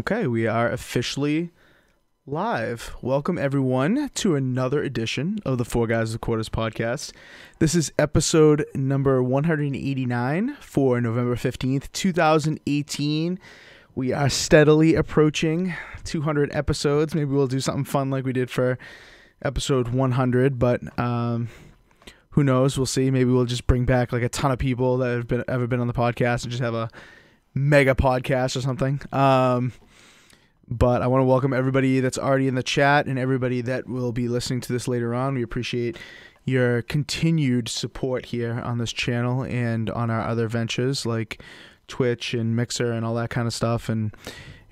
Okay, we are officially live. Welcome everyone to another edition of the 4GwQPodcast podcast. This is episode number 189 for November 15th, 2018. We are steadily approaching 200 episodes. Maybe we'll do something fun like we did for episode 100, but who knows? We'll see. Maybe we'll just bring back like a ton of people that have ever been on the podcast and just have a mega podcast or something. But I want to welcome everybody that's already in the chat and everybody that will be listening to this later on. We appreciate your continued support here on this channel and on our other ventures like Twitch and Mixer and all that kind of stuff. And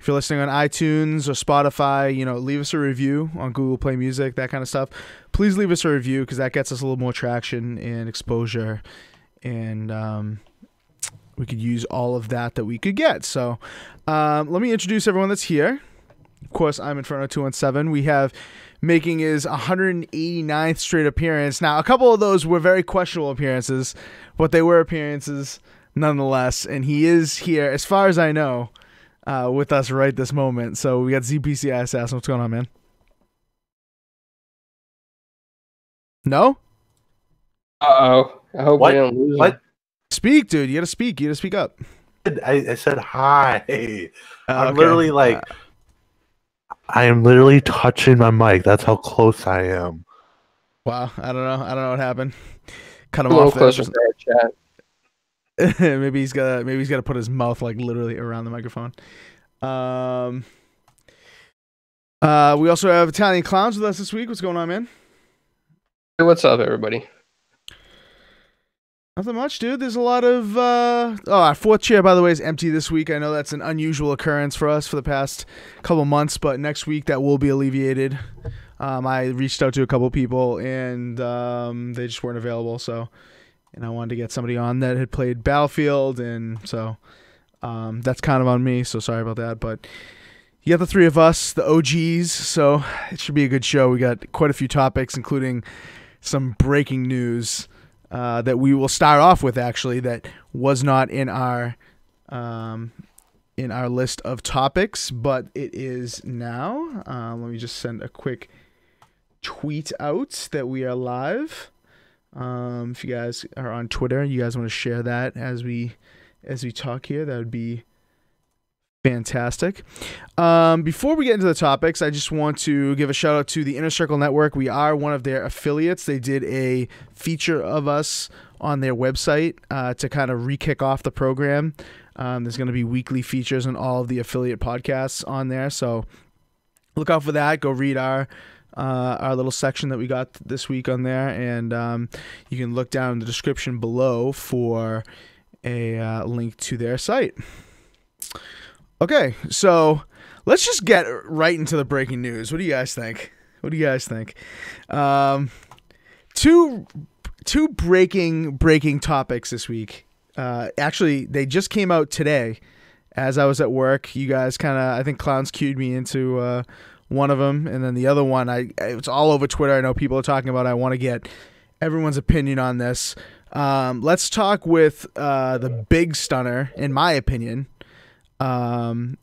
if you're listening on iTunes or Spotify, leave us a review on Google Play Music, that kind of stuff. Please leave us a review because that gets us a little more traction and exposure. And we could use all of that we could get. So let me introduce everyone that's here. Of course, I'm Inferno217. We have making his 189th straight appearance. Now, a couple of those were very questionable appearances, but they were appearances nonetheless. And he is here, as far as I know, with us right this moment. So we got ZPCI Assassin. What's going on, man? No? Uh-oh. I hope we don't lose him. What? Speak, dude. You gotta speak. You gotta speak up. I said hi. I'm okay. literally like, I am literally touching my mic. That's how close I am. Wow. I don't know what happened. Cut A him little off closer to our chat. maybe he's got to put his mouth like literally around the microphone. We also have Italian Clownz with us this week. What's going on, man? Hey, what's up, everybody? Nothing much, dude. There's a lot of our fourth chair, by the way, is empty this week. I know that's an unusual occurrence for us for the past couple months, but next week that will be alleviated. I reached out to a couple people and they just weren't available, and I wanted to get somebody on that had played Battlefield, and so that's kind of on me, so sorry about that. But you got the three of us, the OGs, so it should be a good show. We got quite a few topics, including some breaking news that we will start off with, actually, that was not in our list of topics, but it is now. Let me just send a quick tweet out that we are live. If you guys are on Twitter, you guys want to share that as we talk here, that would be fantastic. Before we get into the topics, I just want to give a shout out to the Inner Circle Network. We are one of their affiliates. They did a feature of us on their website to kind of re-kick off the program. There's going to be weekly features on all of the affiliate podcasts on there, so look out for that. Go read our little section that we got this week on there, and you can look down in the description below for a link to their site. Okay, so let's just get right into the breaking news. What do you guys think? Two breaking topics this week. Actually, they just came out today as I was at work. You guys I think Clownz cued me into one of them, and then the other one, it's all over Twitter. I know people are talking about it. I want to get everyone's opinion on this. Let's talk with the big stunner, in my opinion,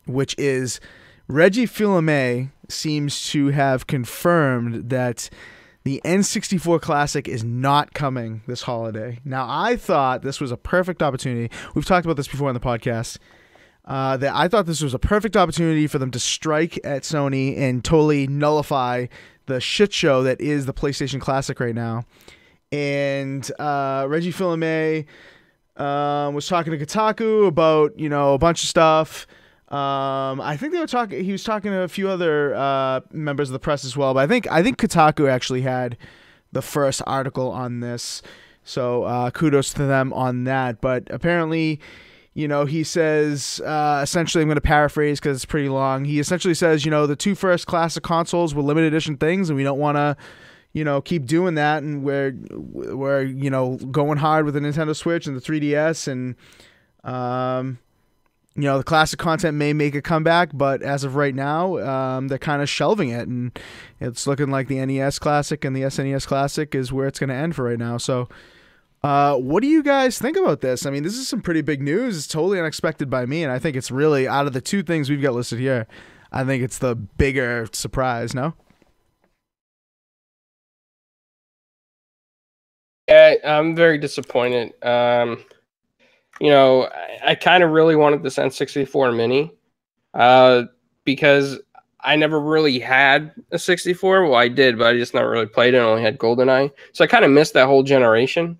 which is Reggie Fils Aime seems to have confirmed that the N64 Classic is not coming this holiday. Now, I thought this was a perfect opportunity. We've talked about this before on the podcast. That I thought this was a perfect opportunity for them to strike at Sony and totally nullify the shit show that is the PlayStation Classic right now. And Reggie Fils Aime was talking to Kotaku about, a bunch of stuff. I think he was talking to a few other members of the press as well, but I think Kotaku actually had the first article on this. So kudos to them on that. But apparently, he says, essentially, I'm going to paraphrase because it's pretty long. He essentially says, the two first classic consoles were limited edition things, and we don't want to keep doing that, and we're going hard with the Nintendo Switch and the 3DS, and the classic content may make a comeback, but as of right now, they're kind of shelving it, and it's looking like the NES Classic and the SNES Classic is where it's going to end for right now. So What do you guys think about this? I mean, this is some pretty big news. It's totally unexpected by me, and I think it's really, out of the two things we've got listed here, I think it's the bigger surprise, no? Yeah, I'm very disappointed. I kind of really wanted this N64 Mini, because I never really had a 64. Well, I did, but I just never really played it. I only had GoldenEye, so I kind of missed that whole generation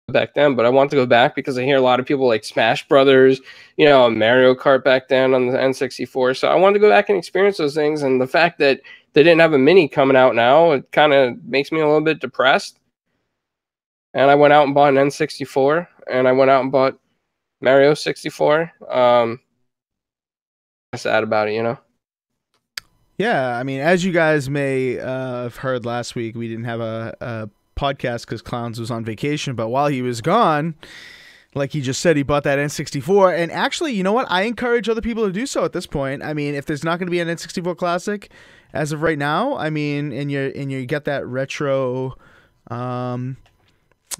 back then. But I want to go back because I hear a lot of people like Smash Brothers, Mario Kart back then on the N64. So I wanted to go back and experience those things. And the fact that they didn't have a Mini coming out now, it kind of makes me a little bit depressed. And I went out and bought an N64, and I went out and bought Mario 64. I'm sad about it. Yeah, I mean, as you guys may have heard last week, we didn't have a podcast because Clownz was on vacation. But while he was gone, like he just said, he bought that N64. And actually, you know what? I encourage other people to do so at this point. I mean, if there's not going to be an N64 Classic as of right now, I mean, and you get that retro.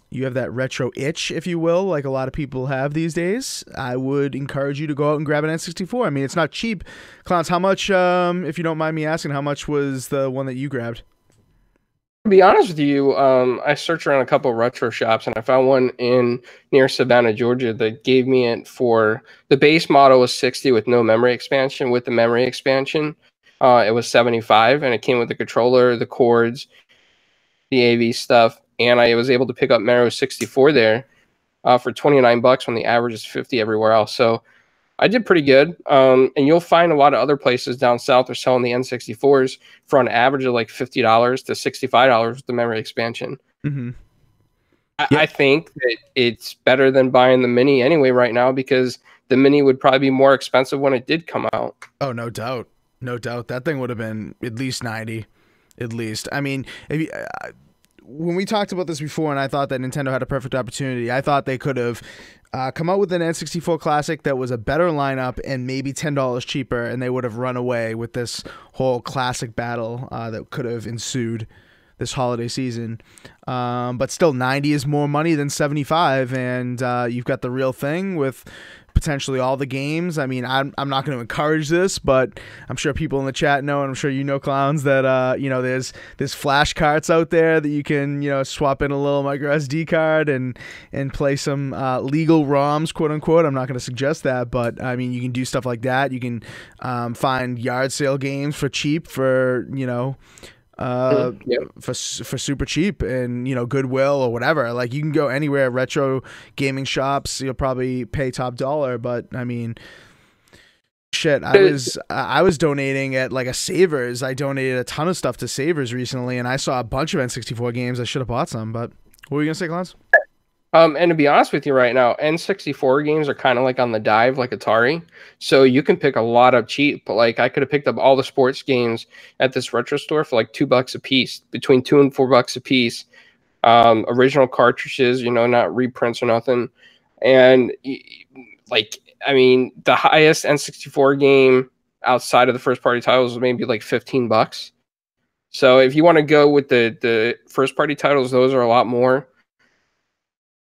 You have that retro itch, if you will, like a lot of people have these days. I would encourage you to go out and grab an N64. I mean, it's not cheap. Clowns, how much, if you don't mind me asking, how much was the one that you grabbed? To be honest with you, I searched around a couple of retro shops, and I found one near Savannah, Georgia, that gave me it for the base model was 60 with no memory expansion. With the memory expansion, it was 75, and it came with the controller, the cords, the AV stuff, and I was able to pick up Mario 64 there for $29 when the average is 50 everywhere else. So I did pretty good. And you'll find a lot of other places down south are selling the N64s for an average of like $50 to $65 with the memory expansion. Mm-hmm. I think that it's better than buying the Mini anyway right now, because the Mini would probably be more expensive when it did come out. Oh, no doubt. No doubt. That thing would have been at least 90. At least. I mean, if you, when we talked about this before, and I thought that Nintendo had a perfect opportunity, I thought they could have come out with an N64 Classic that was a better lineup and maybe $10 cheaper, and they would have run away with this whole classic battle that could have ensued this holiday season. But still, 90 is more money than 75, and you've got the real thing with potentially all the games. I mean, I'm not going to encourage this, but I'm sure people in the chat know, and I'm sure you know, Clowns, that there's flash carts out there that you can swap in a little micro SD card and play some legal ROMs, quote unquote. I'm not going to suggest that, but I mean, you can do stuff like that. You can find yard sale games for cheap for for super cheap, and Goodwill or whatever. Like, you can go anywhere, retro gaming shops, you'll probably pay top dollar. But I mean, shit, I was donating at like a Savers. I donated a ton of stuff to Savers recently, and I saw a bunch of N64 games. I should have bought some. But what were you gonna say, Clowns? And to be honest with you right now, N64 games are kind of like on the dive, like Atari. So you can pick a lot up cheap. But like, I could have picked up all the sports games at this retro store for like $2 a piece, between $2 and $4 a piece. Original cartridges, not reprints or nothing. And like, I mean, the highest N64 game outside of the first party titles was maybe like $15. So if you want to go with the first party titles, those are a lot more.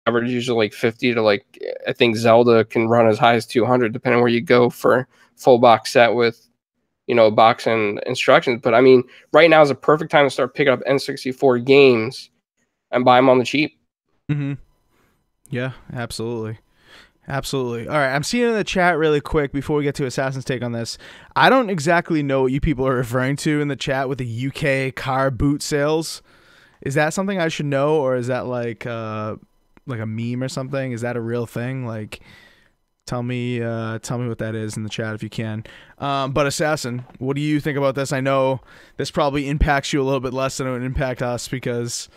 Average usually like 50 to like, I think Zelda can run as high as 200 depending where you go for full box set with box and instructions. But I mean, right now is a perfect time to start picking up N64 games and buy them on the cheap. Mm-hmm. Yeah, absolutely. Absolutely. All right, I'm seeing in the chat really quick before we get to Assassin's take on this. I don't exactly know what you people are referring to in the chat with the UK car boot sales. Is that something I should know, or is that like a meme or something? Is that a real thing? Like, tell me what that is in the chat if you can. But Assassin, what do you think about this? I know this probably impacts you a little bit less than it would impact us, because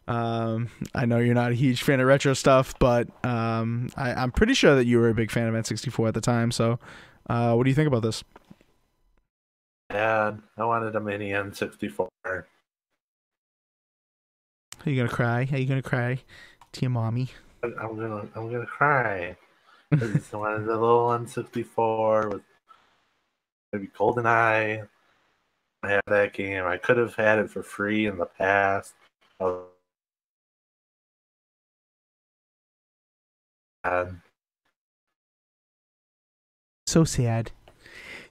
I know you're not a huge fan of retro stuff, but I'm pretty sure that you were a big fan of N64 at the time. So what do you think about this? Yeah, I wanted a mini N64. Are you gonna cry? Are you gonna cry to your mommy? I'm gonna cry. I just wanted a little N64 with maybe GoldenEye. I had that game. I could have had it for free in the past. So sad.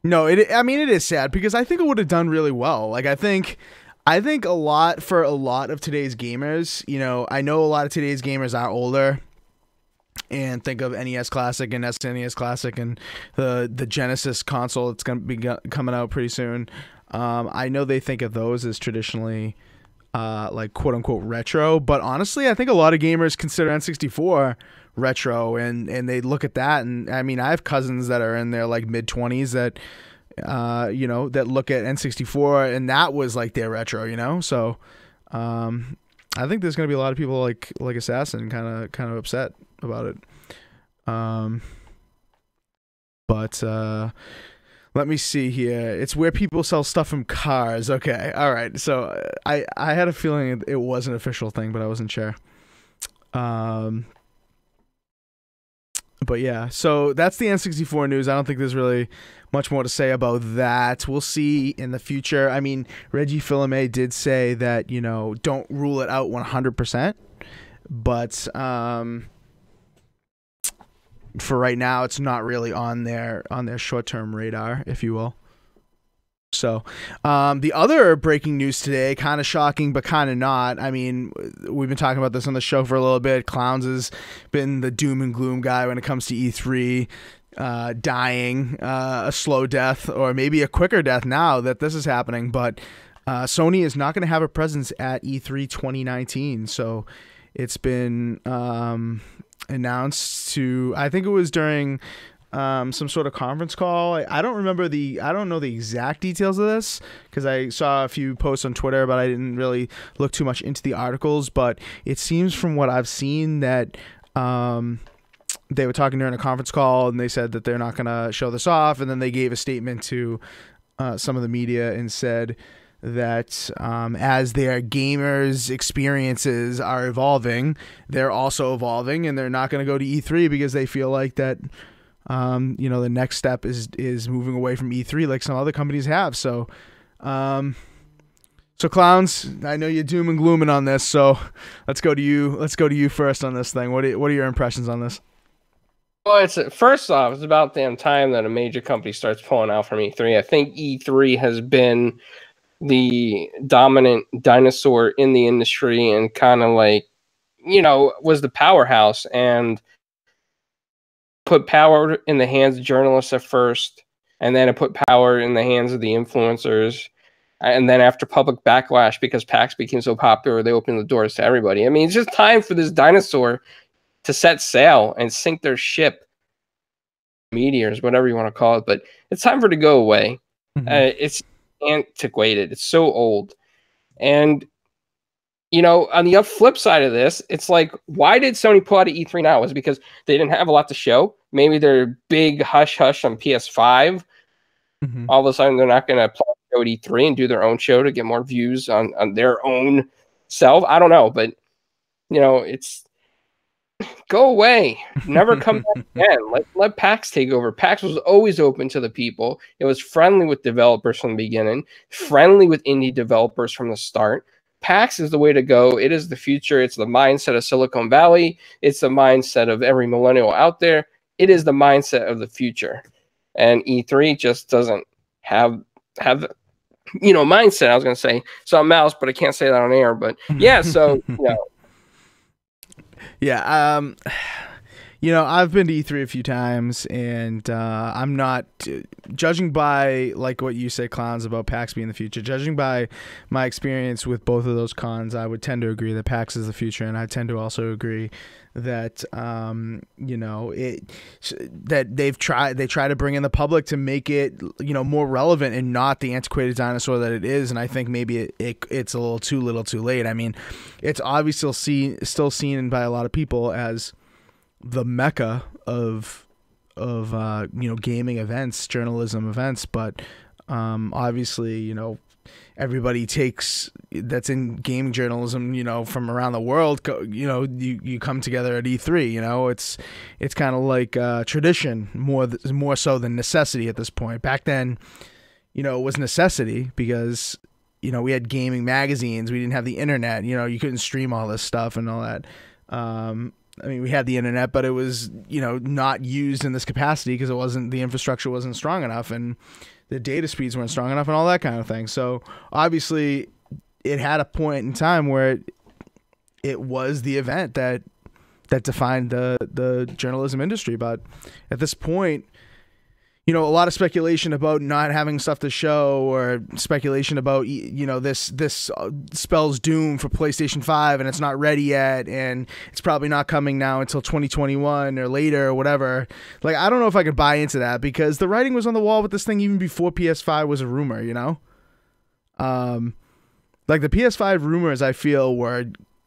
No, I mean, it is sad because I think it would have done really well. Like, I think a lot of today's gamers, you know, I know a lot of today's gamers are older and think of NES Classic and SNES Classic and the Genesis console that's going to be coming out pretty soon. I know they think of those as traditionally like quote unquote retro, but honestly, I think a lot of gamers consider N64 retro, and they look at that, and I mean, I have cousins that are in their like mid-20s that you know, that look at N64 and that was like their retro, you know. So I think there's gonna be a lot of people like Assassin kind of upset about it. But let me see here. It's where people sell stuff from cars. Okay, all right. So I had a feeling it was an official thing, but I wasn't sure. But yeah, so that's the N64 news. I don't think there's really much more to say about that. We'll see in the future. I mean, Reggie Fils Aime did say that, you know, don't rule it out 100%. But for right now, it's not really on their short-term radar, if you will. So the other breaking news today, kind of shocking, but kind of not. I mean, we've been talking about this on the show for a little bit. Clownz has been the doom and gloom guy when it comes to E3, dying a slow death or maybe a quicker death now that this is happening. But Sony is not going to have a presence at E3 2019. So it's been announced to, I think it was during some sort of conference call. I don't know the exact details of this because I saw a few posts on Twitter, but I didn't really look too much into the articles. But it seems from what I've seen that they were talking during a conference call and they said that they're not going to show this off. And then they gave a statement to some of the media and said that as their gamers' experiences are evolving, they're also evolving, and they're not going to go to E3 because they feel like that you know, the next step is moving away from E3 like some other companies have. So Clownz, I know you're doom and glooming on this, so let's go to you first on this thing. What are your impressions on this? Well, first off, it's about damn time that a major company starts pulling out from E3. I think E3 has been the dominant dinosaur in the industry and kind of like, you know, was the powerhouse and put power in the hands of journalists at first, and then it put power in the hands of the influencers. And then after public backlash, because PAX became so popular, they opened the doors to everybody. I mean, it's just time for this dinosaur to set sail and sink their ship, meteors, whatever you want to call it. But it's time for it to go away. It's antiquated. It's so old. And, you know, on the flip side of this, it's like, why did Sony pull out of E3 now? Was it because they didn't have a lot to show? Maybe they're big hush-hush on PS5. All of a sudden, they're not going to show at E3 and do their own show to get more views on their own self. I don't know, but, you know, it's go away. Never come back again. Let PAX take over. PAX was always open to the people. It was friendly with developers from the beginning, friendly with indie developers from the start. PAX is the way to go. It is the future. It's the mindset of Silicon Valley. It's the mindset of every millennial out there. It is the mindset of the future. And E3 just doesn't have you know, mindset. I was going to say something else, but I can't say that on air. But yeah, so, you know. Yeah, you know, I've been to E3 a few times, and I'm not judging by like what you say, Clownz, about PAX being the future. Judging by my experience with both of those cons, I would tend to agree that PAX is the future, and I tend to also agree that you know, that they try to bring in the public to make it, you know, more relevant and not the antiquated dinosaur that it is. And I think maybe it's a little too late. I mean, it's obviously still seen by a lot of people as the mecca of you know, gaming events, journalism events, but obviously, you know, everybody that's in gaming journalism, you know, from around the world, you know, you come together at E3. You know, it's kind of like tradition more so than necessity at this point. Back then, you know, it was necessity because, you know, we had gaming magazines, we didn't have the internet, you know, you couldn't stream all this stuff and all that. I mean, we had the internet, but it was, not used in this capacity because the infrastructure wasn't strong enough and the data speeds weren't strong enough and all that kind of thing. So obviously it had a point in time where it was the event that defined the journalism industry. But at this point, a lot of speculation about not having stuff to show, or speculation about, this spells doom for PlayStation 5 and it's not ready yet, and it's probably not coming now until 2021 or later or whatever. Like, I don't know if I could buy into that, because the writing was on the wall with this thing even before PS5 was a rumor, Like, the PS5 rumors, I feel, were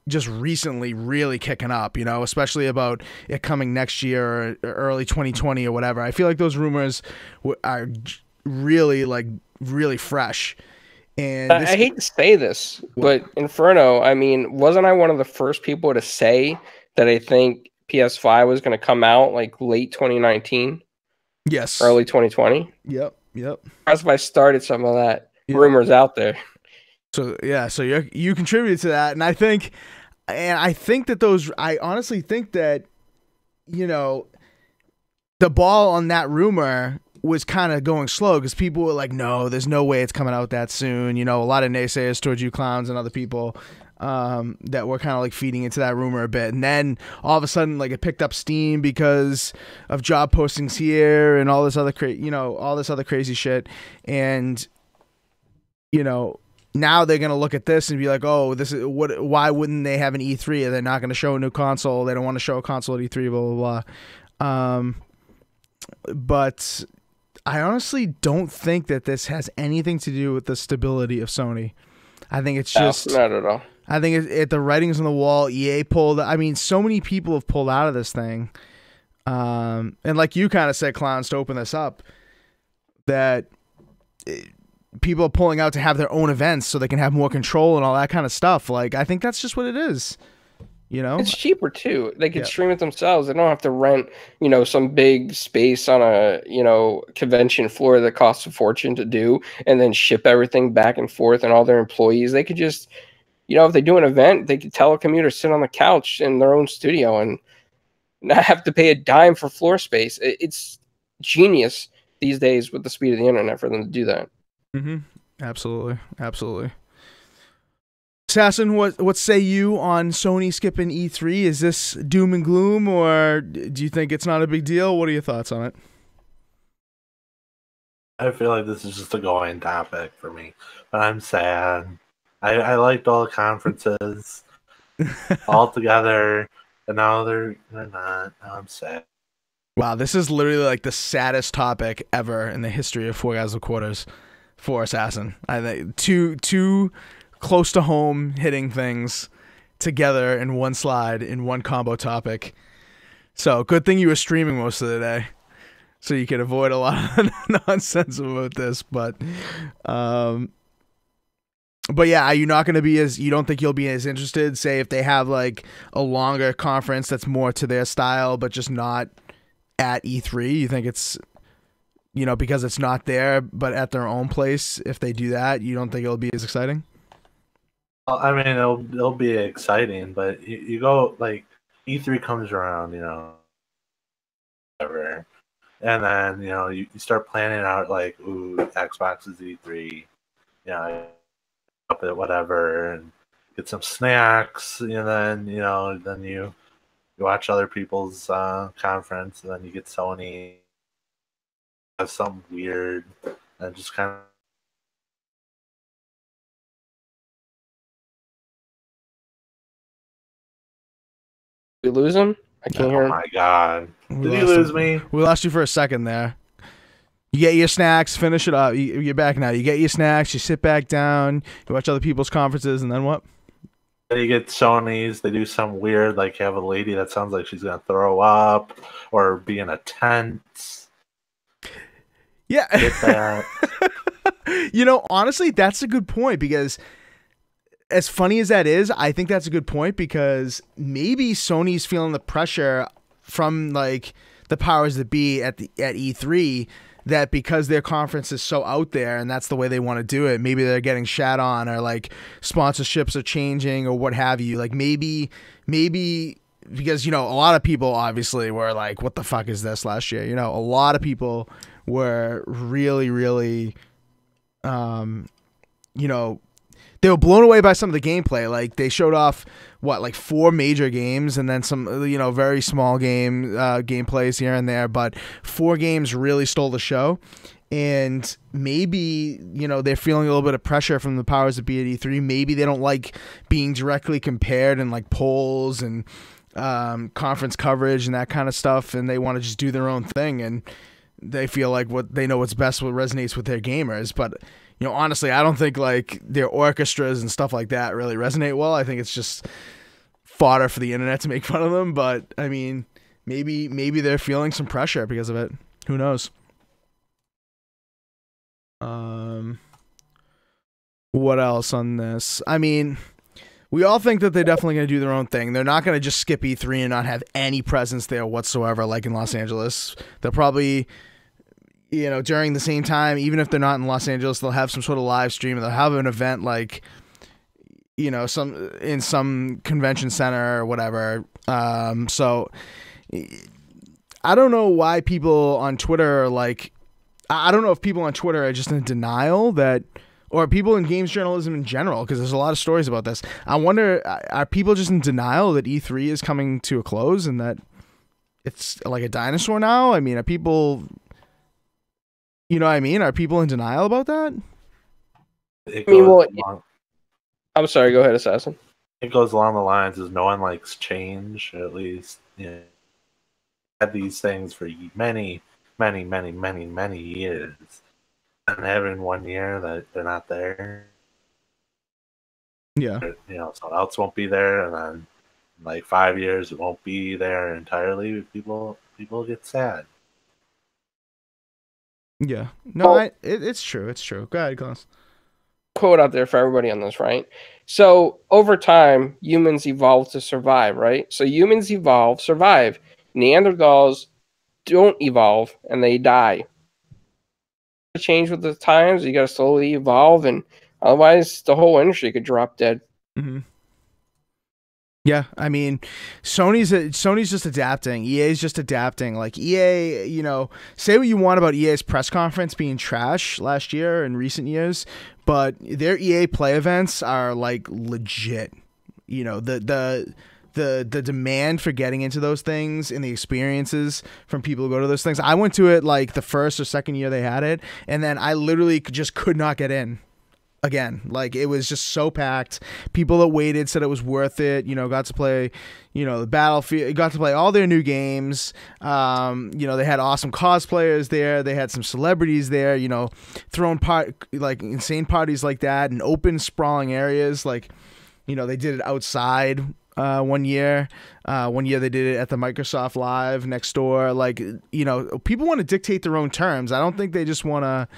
just recently really kicking up, especially about it coming next year or early 2020 or whatever. I feel like those rumors are really fresh. And I hate to say this, but Inferno, I mean, wasn't I one of the first people to say that I think PS5 was going to come out like late 2019? Yes. Early 2020? Yep. That's why I started some of that rumors out there. So yeah, so you contributed to that, and I honestly think that, the ball on that rumor was kind of going slow, because people were like, no, there's no way it's coming out that soon. A lot of naysayers towards you, Clownz, and other people that were kind of like feeding into that rumor a bit. And then all of a sudden, like, it picked up steam because of job postings here and all this other crazy shit. And, now they're going to look at this and be like, oh, why wouldn't they have an E3? They're not going to show a new console. They don't want to show a console at E3, blah, blah, blah. But I honestly don't think that this has anything to do with the stability of Sony. I think it's just... No, not at all. I think the writing's on the wall. EA pulled... I mean, so many people have pulled out of this thing. And like you kind of said, Clownz, to open this up, that... people are pulling out to have their own events so they can have more control and all that kind of stuff. Like, I think that's just what it is. It's cheaper too. They could stream it themselves. They don't have to rent, some big space on a, convention floor that costs a fortune to do, and then ship everything back and forth and all their employees. They could just, if they do an event, they could telecommute or sit on the couch in their own studio and not have to pay a dime for floor space. It's genius these days with the speed of the internet for them to do that. Mm-hmm. Absolutely. Assassin, what say you on Sony skipping E3? Is this doom and gloom, or do you think it's not a big deal? What are your thoughts on it? I feel like this is just a going topic for me, but I'm sad. I liked all the conferences all together, and now they're not. Now I'm sad. Wow, this is literally like the saddest topic ever in the history of 4GwQPodcast. For Assassin, I think two close to home hitting things together in one slide in one combo topic. So good thing you were streaming most of the day, so you could avoid a lot of nonsense about this. But yeah, are you not going to be you don't think you'll be as interested, say, if they have like a longer conference that's more to their style, but just not at E3? You think it's, because it's not there, but at their own place, if they do that, you don't think it'll be as exciting? Well, I mean, it'll be exciting, but you go, like, E3 comes around, whatever, and then, you start planning out, like, ooh, Xbox is E3, up at whatever, and get some snacks, and then, then you watch other people's conference, and then you get Sony. Something weird, and just kind of we lose him? I can't hear him. Oh my god. Did you lose me? We lost you for a second there. You get your snacks, finish it up. You're back now. You get your snacks, you sit back down, you watch other people's conferences, and then what? You get Sony's, they do some weird, like, have a lady that sounds like she's gonna throw up or be in a tent. Yeah. Get that. Honestly, that's a good point, because as funny as that is, I think that's a good point, because maybe Sony's feeling the pressure from, like, the powers that be at E3, that because their conference is so out there and that's the way they want to do it, maybe they're getting shat on, or like sponsorships are changing or what have you. Like maybe because, a lot of people obviously were like, what the fuck is this last year? A lot of people were really, really, they were blown away by some of the gameplay. Like, they showed off, like 4 major games and then some, very small gameplays here and there. But 4 games really stole the show. And maybe, they're feeling a little bit of pressure from the powers that be at E3. Maybe they don't like being directly compared in, like, polls and conference coverage and that kind of stuff. And they want to just do their own thing. And they feel like they know what's best, what resonates with their gamers. But honestly, I don't think like their orchestras and stuff like that really resonate well. I think it's just fodder for the internet to make fun of them. But I mean, maybe they're feeling some pressure because of it. Who knows? What else on this? I mean, we all think that they're definitely going to do their own thing. They're not going to just skip E3 and not have any presence there whatsoever, like in Los Angeles. They'll probably, during the same time, even if they're not in Los Angeles, they'll have some sort of live stream. They'll have an event like, some convention center or whatever. So I don't know why people on Twitter are like, I don't know if people on Twitter are just in denial that, or people in games journalism in general, because there's a lot of stories about this. I wonder, are people just in denial that E3 is coming to a close and that it's like a dinosaur now? I mean, are people... Are people in denial about that? I'm sorry. Go ahead, Assassin. It goes along the lines as no one likes change. At least, had these things for many, many, many, many, many years, and having 1 year that they're not there. Yeah. Someone else won't be there, and then like 5 years it won't be there entirely. People get sad. Yeah. No, it's true. It's true. Go ahead, Clownz. Quote out there for everybody on this, right? So over time, humans evolve to survive, right? So humans evolve, survive. Neanderthals don't evolve and they die. Change with the times. You got to slowly evolve, and otherwise, the whole industry could drop dead. Mm-hmm. Yeah, I mean, Sony's just adapting. EA's just adapting. Like EA, say what you want about EA's press conference being trash last year and recent years, but their EA Play events are like legit. The demand for getting into those things and the experiences from people who go to those things. I went to it like the first or second year they had it, and then I literally just could not get in. Again, like it was just so packed. People that waited said it was worth it. Got to play, the Battlefield. Got to play all their new games. They had awesome cosplayers there. They had some celebrities there. Throwing like insane parties like that in open, sprawling areas. Like, they did it outside. 1 year. 1 year they did it at the Microsoft Live next door. Like, people want to dictate their own terms. I don't think they just want to.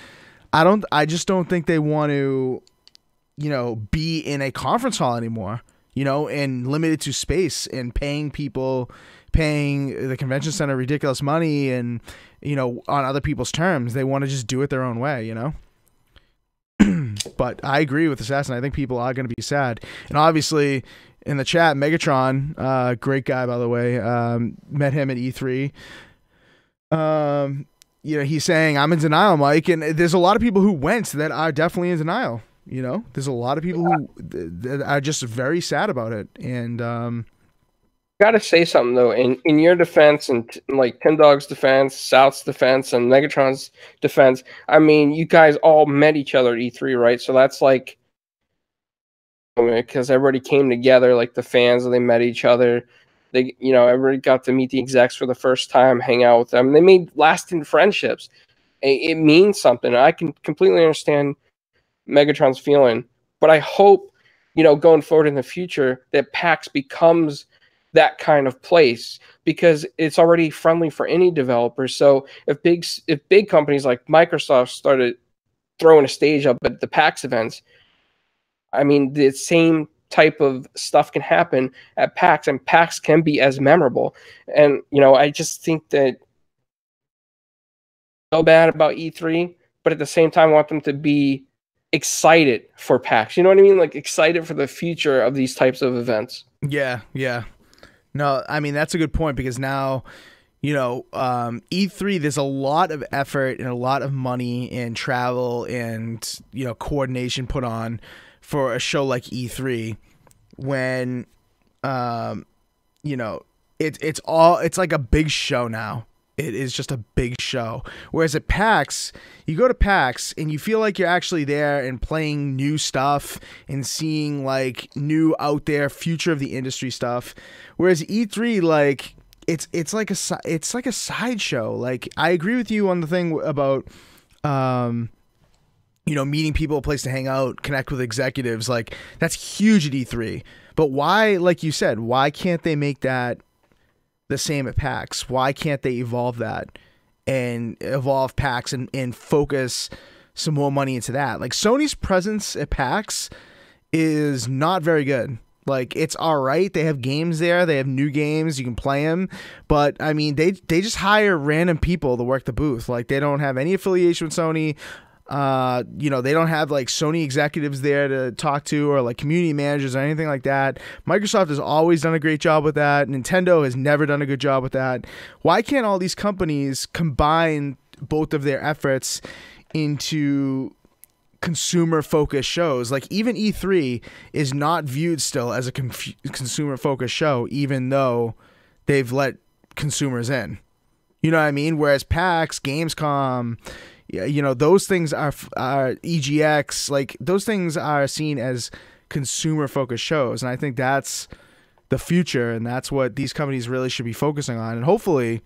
I just don't think they want to, be in a conference hall anymore, and limited to space and paying the convention center ridiculous money and, on other people's terms. They want to just do it their own way, But I agree with Assassin. I think people are going to be sad. And obviously in the chat, Megatron, great guy, by the way, met him at E3. He's saying, I'm in denial, Mike. And there's a lot of people who went that are definitely in denial. There's a lot of people who that are just very sad about it. And got to say something, though. In your defense and like Tin Dog's defense, South's defense, and Megatron's defense, I mean, you guys all met each other at E3, right? So that's like, because everybody came together, like the fans, they met each other. They, everybody got to meet the execs for the first time, hang out with them. They made lasting friendships. It means something. I can completely understand Megatron's feeling, but I hope, going forward in the future, that PAX becomes that kind of place because it's already friendly for any developer. So if big companies like Microsoft started throwing a stage up at the PAX events, I mean, the same type of stuff can happen at PAX, and PAX can be as memorable. And I just think that so bad about E3, but at the same time, I want them to be excited for PAX. You know what I mean? Like excited for the future of these types of events. Yeah. No, I mean, that's a good point because now, E3, there's a lot of effort and a lot of money and travel and, coordination put on for a show like E3 when, it's like a big show now. It is just a big show. Whereas at PAX, you go to PAX and you feel like you're actually there and playing new stuff and seeing like new out there future of the industry stuff. Whereas E3, like it's like a sideshow. Like I agree with you on the thing about meeting people, a place to hang out, connect with executives. Like that's huge at E3. But why, like you said, why can't they make that the same at PAX? Why can't they evolve that and evolve PAX and focus some more money into that? Like Sony's presence at PAX is not very good. Like it's all right. They have games there. They have new games. You can play them. But I mean, they just hire random people to work the booth. Like they don't have any affiliation with Sony. They don't have like Sony executives there to talk to or like community managers or anything like that. Microsoft has always done a great job with that. Nintendo has never done a good job with that. Why can't all these companies combine both of their efforts into consumer focused shows? Like even E3 is not viewed still as a consumer focused show, even though they've let consumers in. You know what I mean? Whereas PAX, Gamescom, those things are EGX, like those things are seen as consumer focused shows. And I think that's the future. And that's what these companies really should be focusing on. And hopefully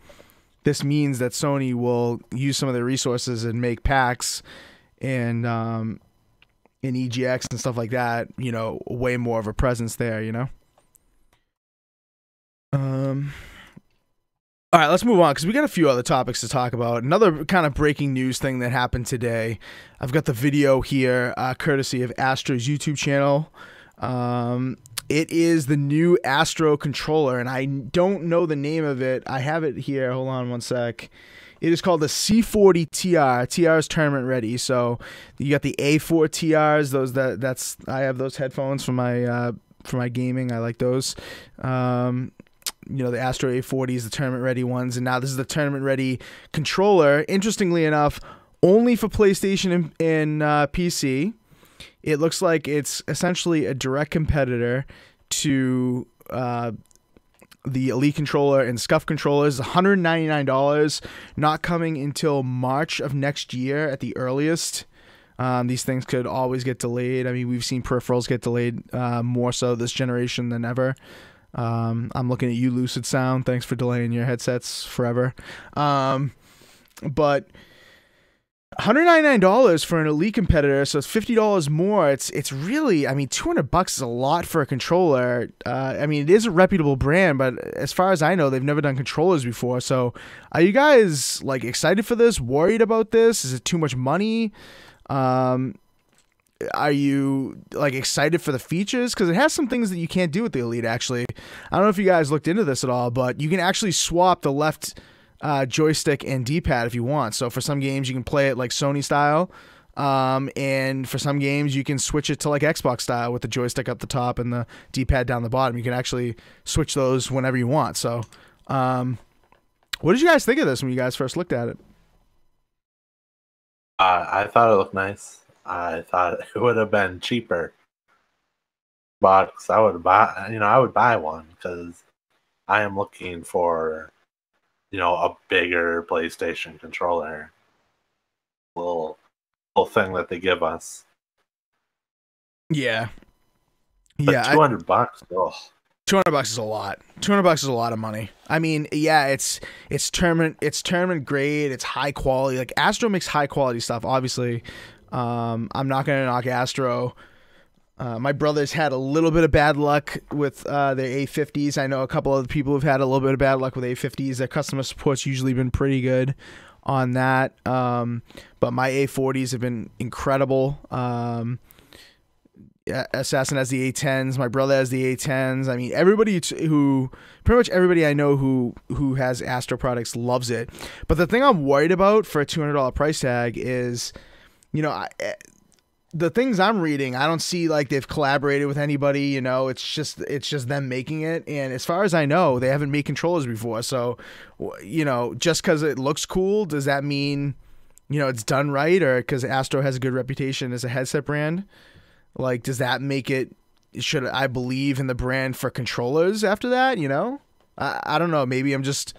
this means that Sony will use some of their resources and make PAX and EGX and stuff like that, way more of a presence there, All right, let's move on because we got a few other topics to talk about. Another kind of breaking news thing that happened today. I've got the video here, courtesy of Astro's YouTube channel. It is the new Astro controller, and I don't know the name of it. I have it here. Hold on one sec. It is called the C40 TR. TR is tournament ready. So you got the A4 TRs. I have those headphones for my gaming. I like those. The Astro A40s, the tournament ready ones, and now this is the tournament ready controller. Interestingly enough, only for PlayStation and PC. It looks like it's essentially a direct competitor to the Elite controller and Scuf controllers. $199, not coming until March of next year at the earliest. These things could always get delayed. I mean, we've seen peripherals get delayed more so this generation than ever. I'm looking at you, Lucid Sound. Thanks for delaying your headsets forever. But $199 for an Elite competitor, so it's $50 more. It's really, I mean, $200 is a lot for a controller. I mean, it is a reputable brand, but as far as I know, they've never done controllers before. So, are you guys like excited for this? Worried about this? Is it too much money? Are you like excited for the features? Because it has some things that you can't do with the Elite, actually. I don't know if you guys looked into this at all, but you can actually swap the left joystick and D-pad if you want. So for some games, you can play it like Sony style. And for some games, you can switch it to like Xbox style with the joystick up the top and the D-pad down the bottom. You can actually switch those whenever you want. So what did you guys think of this when you guys first looked at it? I thought it looked nice. I thought it would have been cheaper, but I would buy one because I am looking for, a bigger PlayStation controller. Little thing that they give us. Yeah. But yeah. $200. Oh. $200 is a lot. $200 is a lot of money. I mean, yeah, it's tournament grade. It's high quality. Like Astro makes high quality stuff. Obviously, I'm not gonna knock Astro. My brother's had a little bit of bad luck with their A50s. I know a couple other people have had a little bit of bad luck with A50s. Their customer support's usually been pretty good on that. But my A40s have been incredible. Assassin has the A10s. My brother has the A10s. I mean, pretty much everybody I know who has Astro products loves it. But the thing I'm worried about for a $200 price tag is, the things I'm reading, I don't see like they've collaborated with anybody. You know, it's just them making it. And as far as I know, they haven't made controllers before. So, you know, just because it looks cool, does that mean, you know, it's done right? Or because Astro has a good reputation as a headset brand, like, does that make it? Should I believe in the brand for controllers after that? You know, I don't know. Maybe I'm just,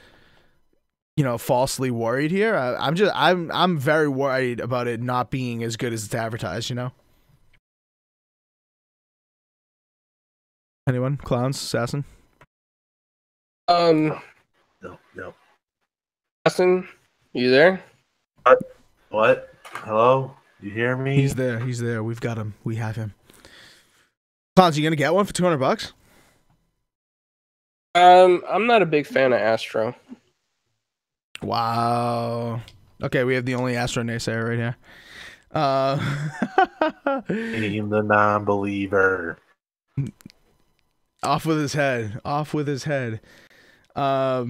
you know, falsely worried here. I'm very worried about it not being as good as it's advertised, you know? Anyone? Clownz, Assassin? No. Assassin, you there? What? Hello? You hear me? He's there. He's there. We've got him. We have him. Clownz, you gonna get one for $200? I'm not a big fan of Astro. Wow. Okay, we have the only Astro naysayer right here. Aim the non-believer. Off with his head. Off with his head. Let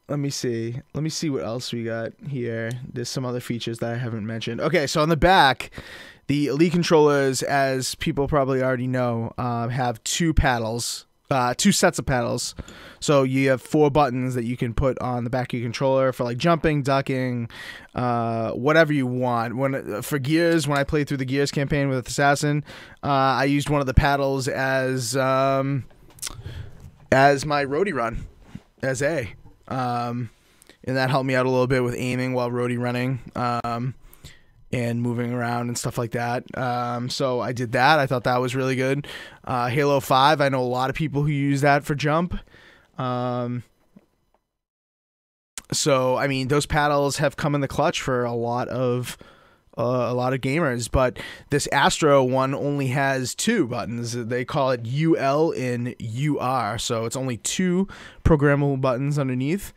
me see. Let me see what else we got here. There's some other features that I haven't mentioned. Okay, so on the back, the Elite controllers, as people probably already know, have two paddles. Two sets of paddles. So you have 4 buttons that you can put on the back of your controller for like jumping, ducking, whatever you want. For Gears, when I played through the Gears campaign with Assassin, I used one of the paddles as my roadie run, as A. And that helped me out a little bit with aiming while roadie running. And moving around and stuff like that. So I did that. I thought that was really good. Halo 5, I know a lot of people who use that for jump. So, I mean, those paddles have come in the clutch for a lot of gamers, but this Astro one only has 2 buttons. They call it UL and UR, so it's only 2 programmable buttons underneath.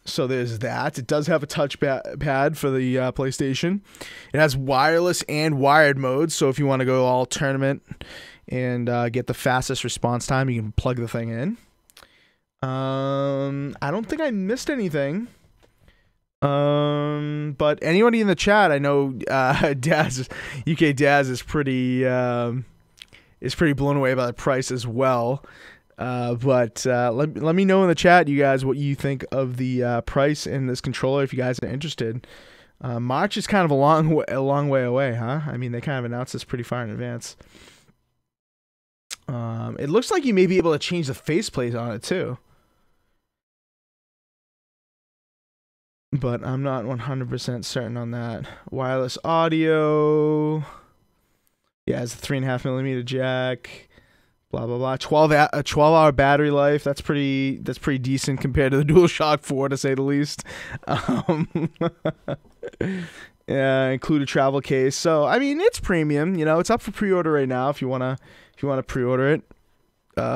So there's that. It does have a touchpad for the PlayStation. It has wireless and wired modes, so if you want to go all tournament and get the fastest response time, you can plug the thing in. I don't think I missed anything. But anybody in the chat, I know Daz, UK Daz is pretty blown away by the price as well. But let me know in the chat, you guys, what you think of the price in this controller if you guys are interested. March is kind of a long way away, huh? I mean, they kind of announced this pretty far in advance. It looks like you may be able to change the faceplate on it too. But I'm not 100% certain on that. Wireless audio. Yeah, it's a 3.5mm jack. Blah blah blah. 12-hour battery life. That's pretty decent compared to the DualShock 4, to say the least. Yeah, include a travel case. So I mean, it's premium. You know, it's up for pre-order right now. If you wanna pre-order it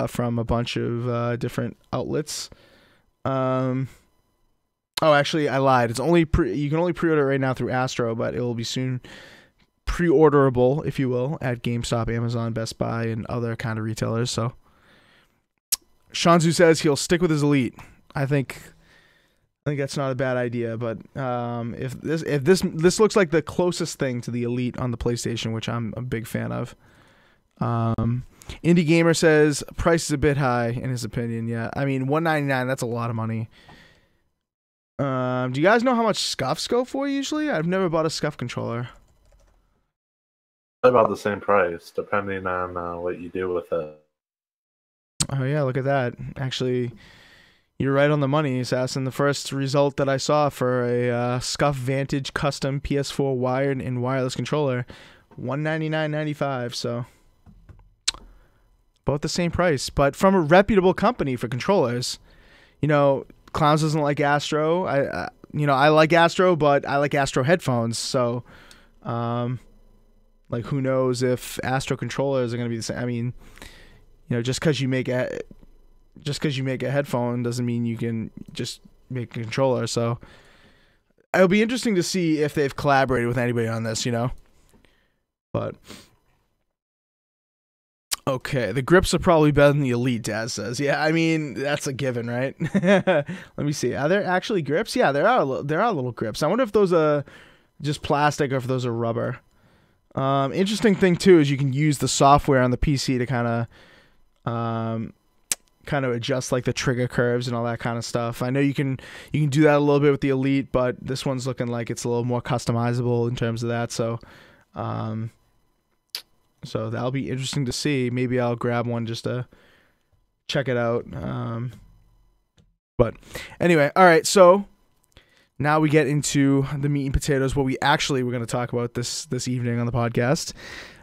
from a bunch of different outlets. Oh, actually, I lied. It's only you can only pre-order right now through Astro, but it will be soon pre-orderable, if you will, at GameStop, Amazon, Best Buy, and other kind of retailers. So, Shanzu says he'll stick with his Elite. I think that's not a bad idea. But if this looks like the closest thing to the Elite on the PlayStation, which I'm a big fan of. Indie Gamer says price is a bit high in his opinion. Yeah, I mean $199. That's a lot of money. Do you guys know how much Scufs go for usually? I've never bought a Scuf controller. About the same price, depending on what you do with it. Oh yeah, look at that. Actually, you're right on the money, Assassin. The first result that I saw for a Scuf Vantage custom PS4 wired and wireless controller, $199.95. So both the same price, but from a reputable company for controllers. You know, Clownz doesn't like Astro. I like Astro, but I like Astro headphones. So, like, who knows if Astro controllers are going to be the same? I mean, you know, just because you make a headphone doesn't mean you can just make a controller. So, it'll be interesting to see if they've collaborated with anybody on this. You know, but. Okay, the grips are probably better than the Elite, Daz says. Yeah, I mean, that's a given, right? Let me see. Are there actually grips? Yeah, there are little grips. I wonder if those are just plastic or if those are rubber. Interesting thing too is you can use the software on the PC to kind of adjust like the trigger curves and all that kind of stuff. I know you can do that a little bit with the Elite, but this one's looking like it's a little more customizable in terms of that. So that'll be interesting to see. Maybe I'll grab one just to check it out. But anyway, all right. So now we get into the meat and potatoes. What we're going to talk about this evening on the podcast.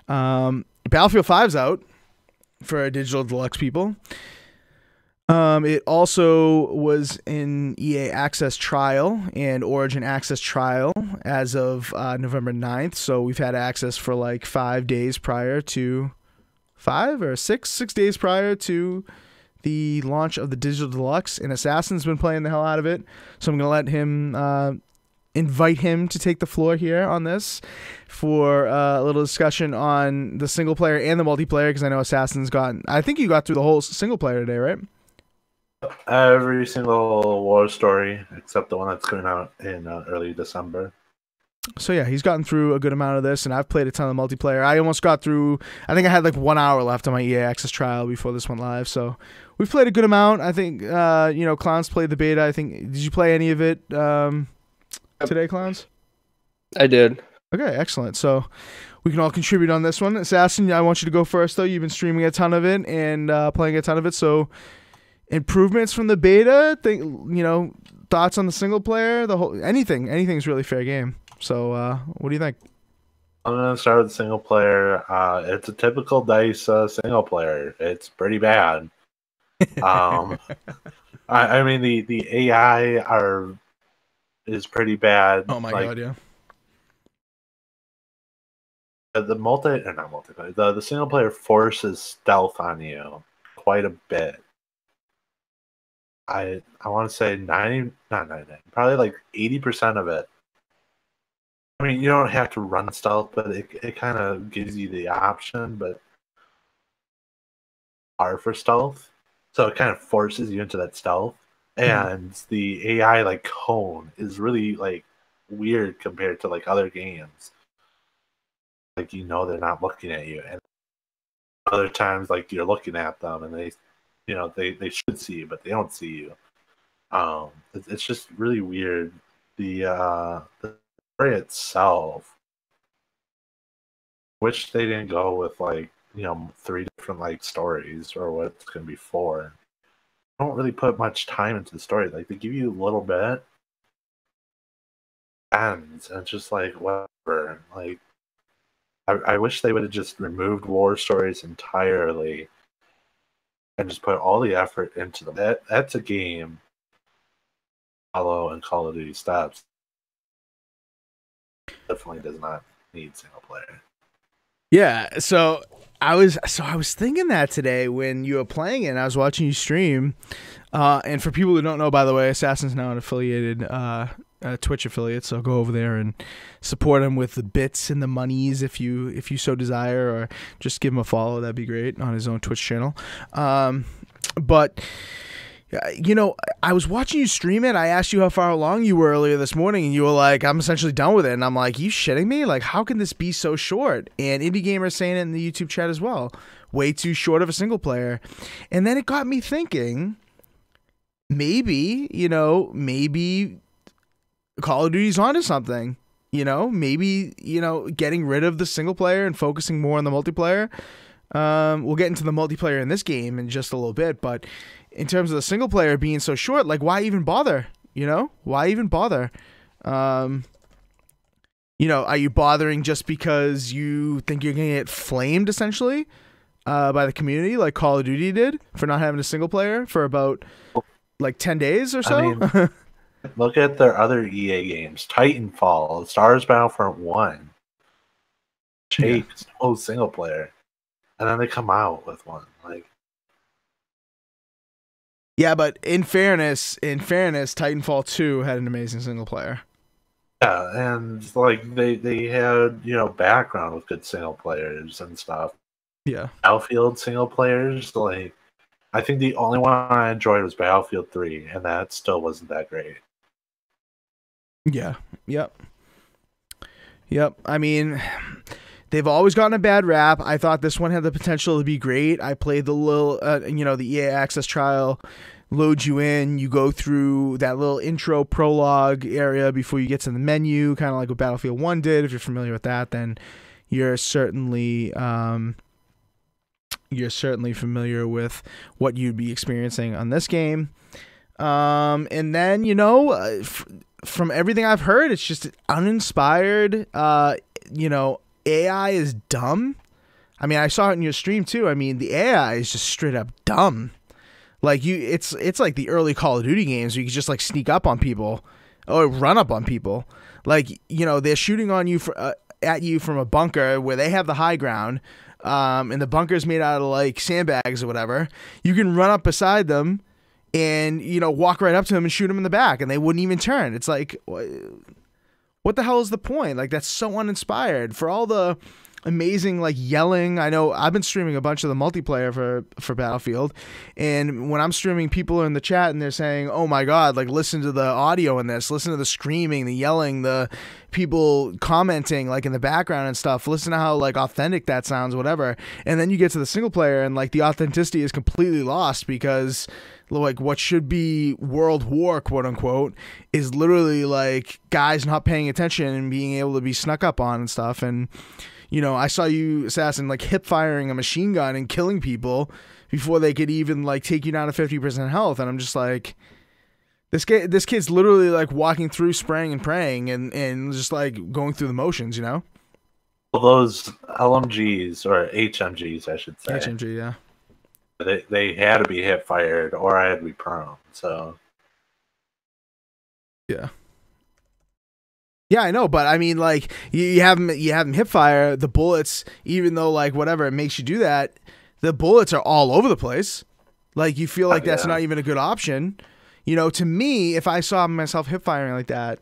Battlefield 5's out for Digital Deluxe people. It also was in EA Access Trial and Origin Access Trial as of November 9th. So we've had access for like 5 days prior to 6 days prior to the launch of the Digital Deluxe, and Assassin's been playing the hell out of it. So I'm going to let him invite him to take the floor here on this for a little discussion on the single player and the multiplayer, because I know Assassin's I think you got through the whole single player today, right? Every single war story except the one that's coming out in early December. So yeah, he's gotten through a good amount of this, and I've played a ton of multiplayer. I almost got through. I think I had like 1 hour left on my EA Access trial before this went live. So we've played a good amount. I think Clownz played the beta. I think did you play any of it today, Clownz? I did. Okay, excellent. So we can all contribute on this one. Assassin, I want you to go first though. You've been streaming a ton of it and playing a ton of it. So improvements from the beta. Thoughts on the single player. Anything's really fair game. So, what do you think? I'm going to start with single player. It's a typical DICE single player. It's pretty bad. I mean, the AI is pretty bad. Oh my god, yeah. The single player forces stealth on you quite a bit. I want to say 90, not 99, probably like 80% of it. I mean, you don't have to run stealth, but it kind of gives you the option, but hard for stealth. So it kind of forces you into that stealth. And the AI like cone is really like weird compared to like other games. Like they're not looking at you, and other times like you're looking at them and they should see you, but they don't see you. It's just really weird. The story itself, which they didn't go with 3 different like stories or what it's gonna be for. They don't really put much time into the story. Like they give you a little bit, ends, and it's just like whatever. Like I wish they would have just removed war stories entirely and just put all the effort into them. That's a game. Halo and Call of Duty steps. Definitely does not need single player. Yeah, so I was thinking that today when you were playing it and I was watching you stream. And for people who don't know, by the way, Assassin's now an affiliated Twitch affiliate, so go over there and support him with the bits and the monies if you so desire, or just give him a follow. That'd be great on his own Twitch channel. But I was watching you stream it. I asked you how far along you were earlier this morning, and you were like, I'm essentially done with it. And I'm like, you shitting me? Like, how can this be so short? And Indie Gamer is saying it in the YouTube chat as well. Way too short of a single player. And then it got me thinking, maybe Call of Duty's onto something. Maybe, getting rid of the single player and focusing more on the multiplayer. We'll get into the multiplayer in this game in just a little bit, but in terms of the single player being so short, like, why even bother? Why even bother? Are you bothering just because you think you're going to get flamed, essentially, by the community, like Call of Duty did, for not having a single player for about, 10 days or so? I mean, look at their other EA games. Titanfall, Star Wars Battlefront 1. Jake's no single player. And then they come out with one. Yeah, but in fairness, Titanfall 2 had an amazing single player. Yeah, and they had background with good single players and stuff. Yeah, Battlefield single players, I think the only one I enjoyed was Battlefield 3, and that still wasn't that great. Yeah, yep. Yep. I mean, they've always gotten a bad rap. I thought this one had the potential to be great. I played the little, the EA Access trial. Loads you in. You go through that little intro prologue area before you get to the menu, kind of like what Battlefield 1 did. If you're familiar with that, then you're certainly familiar with what you'd be experiencing on this game. And then, from everything I've heard, it's just uninspired. AI is dumb. I mean, I saw it in your stream too. I mean, the AI is just straight up dumb. Like it's like the early Call of Duty games where you can just like sneak up on people or run up on people. Like, they're shooting on you at you from a bunker where they have the high ground. And the bunker's made out of like sandbags or whatever. You can run up beside them and, walk right up to them and shoot them in the back and they wouldn't even turn. It's like, what the hell is the point? Like, that's so uninspired. For all the amazing like yelling, I know I've been streaming a bunch of the multiplayer for Battlefield, and when I'm streaming, people are in the chat and they're saying, oh my god, like listen to the audio in this, listen to the screaming, the yelling, the people commenting like in the background and stuff, listen to how like authentic that sounds, whatever. And then you get to the single player and like the authenticity is completely lost because like what should be World War, quote unquote, is literally like guys not paying attention and being able to be snuck up on and stuff. And I saw you, Assassin, like hip firing a machine gun and killing people before they could even like take you down to 50% health. And I'm just like, this kid's literally like walking through spraying and praying and just like going through the motions, Well, those LMGs or HMGs, I should say. HMG, yeah. They had to be hip fired or I had to be prone. So yeah. Yeah, I know, but I mean, like you have them hip fire the bullets, even though like whatever it makes you do that, the bullets are all over the place. Like you feel like that's not even a good option. To me, if I saw myself hip firing like that,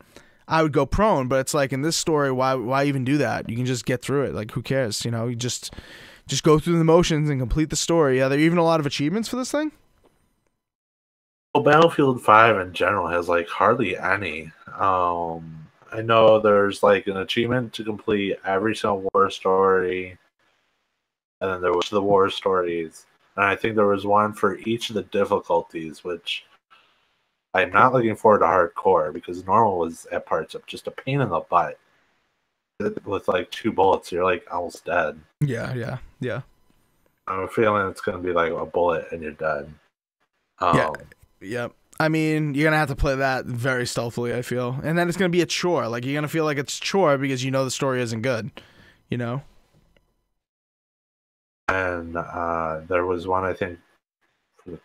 I would go prone. But it's like in this story, why even do that? You can just get through it. Like who cares? You just go through the motions and complete the story. Are there even a lot of achievements for this thing? Well, Battlefield 5 in general has like hardly any. I know there's like an achievement to complete every single war story, and then there was the war stories, and I think there was one for each of the difficulties, which I'm not looking forward to hardcore because normal was at parts of just a pain in the butt. With like 2 bullets, you're like almost dead. Yeah. I'm feeling it's gonna be like a bullet and you're dead. Yeah. I mean, you're going to have to play that very stealthily, I feel. And then it's going to be a chore. Like, you're going to feel like it's a chore because the story isn't good, And there was one, I think, for the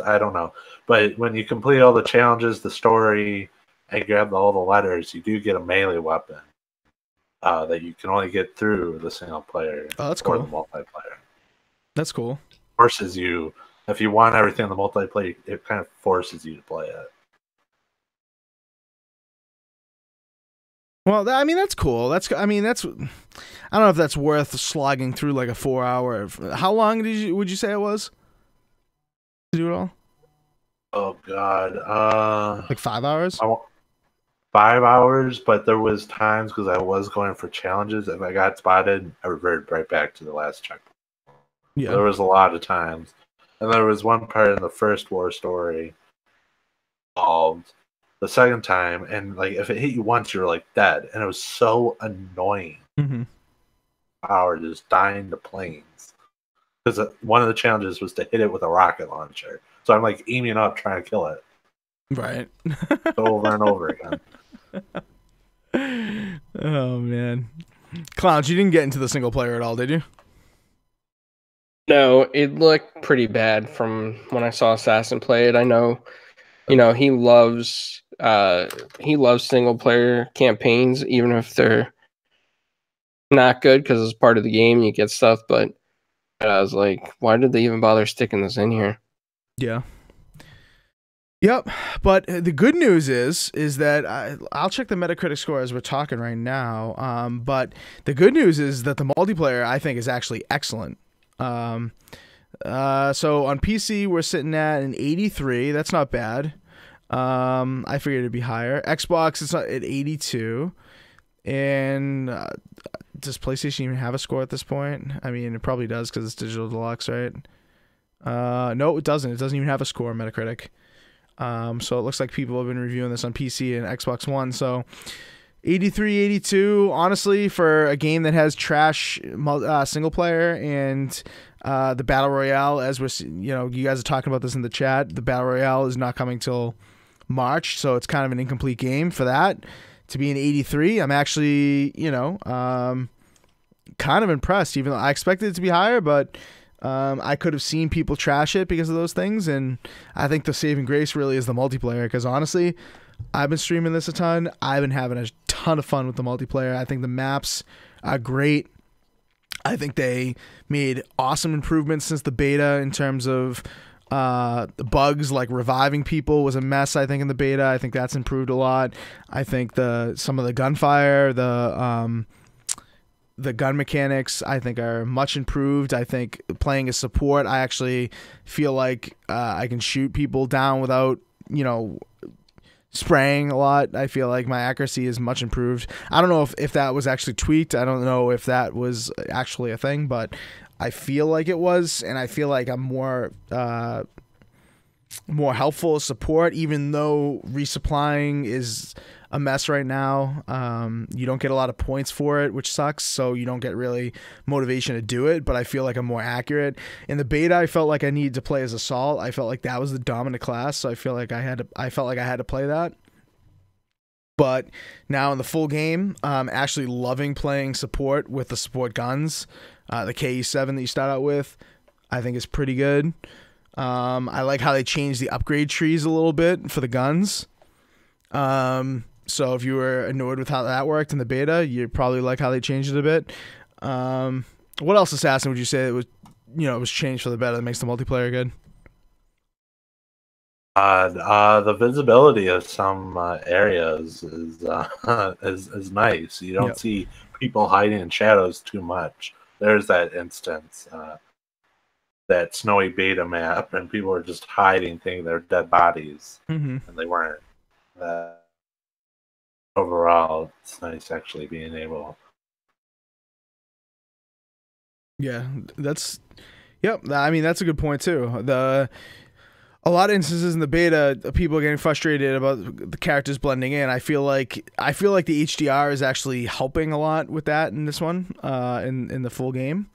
I don't know. But when you complete all the challenges, the story, and grab all the letters, you do get a melee weapon that you can only get through the single player or the multiplayer. That's cool. Forces you. If you want everything in the multiplayer, it kind of forces you to play it. Well, I mean, that's cool. I don't know if that's worth slogging through like a 4-hour. How long would you say it was to do it all? Oh God, like 5 hours. 5 hours, but there was times because I was going for challenges. If I got spotted, I reverted right back to the last checkpoint. Yeah, there was a lot of times. And there was one part in the first war story solved the second time, and like if it hit you once, you're like dead, and it was so annoying. Mm-hmm. Power just dying to planes because one of the challenges was to hit it with a rocket launcher. So I'm like aiming up trying to kill it, right, over and over again. Oh man, Clownz, you didn't get into the single player at all, did you? No, it looked pretty bad from when I saw Assassin play it. I know, he loves single player campaigns, even if they're not good because it's part of the game and you get stuff. But I was like, why did they even bother sticking this in here? Yeah. Yep. But the good news is that I'll check the Metacritic score as we're talking right now. But the good news is that the multiplayer I think is actually excellent. So on PC we're sitting at an 83. That's not bad. I figured it'd be higher. Xbox it's at 82. And does PlayStation even have a score at this point? I mean, it probably does because it's Digital Deluxe, right? No, it doesn't. It doesn't even have a score on Metacritic. So it looks like people have been reviewing this on PC and Xbox One. So 83, 82, honestly, for a game that has trash single player and the Battle Royale, as you guys are talking about this in the chat, the Battle Royale is not coming till March, so it's kind of an incomplete game for that. To be an 83, I'm actually, kind of impressed, even though I expected it to be higher, but I could have seen people trash it because of those things, and I think the saving grace really is the multiplayer, because honestly, I've been streaming this a ton. I've been having a ton of fun with the multiplayer. I think the maps are great. I think they made awesome improvements since the beta in terms of the bugs, like reviving people was a mess, I think, in the beta. I think that's improved a lot. I think some of the gunfire, the gun mechanics, I think, are much improved. I think playing as support, I actually feel like I can shoot people down without, spraying a lot. I feel like my accuracy is much improved. I don't know if that was actually tweaked. I don't know if that was actually a thing, but I feel like it was, and I feel like I'm more helpful as support, even though resupplying is a mess right now. You don't get a lot of points for it, which sucks, so you don't get really motivation to do it, but I feel like I'm more accurate. In the beta, I felt like I needed to play as Assault. I felt like that was the dominant class, so I felt like I had to play that. But now in the full game, I'm actually loving playing support with the support guns. The KE7 that you start out with, I think, is pretty good. I like how they changed the upgrade trees a little bit for the guns. So if you were annoyed with how that worked in the beta, you probably like how they changed it a bit. What else, Assassin, would you say it was changed for the better that makes the multiplayer good? The visibility of some areas is nice. You don't see people hiding in shadows too much. There's that instance, that snowy beta map, and people were just hiding, thinking they're dead bodies, and they weren't. Overall, it's nice actually being able. Yeah, I mean, that's a good point too. A lot of instances in the beta, people are getting frustrated about the characters blending in. I feel like the HDR is actually helping a lot with that in this one, in the full game.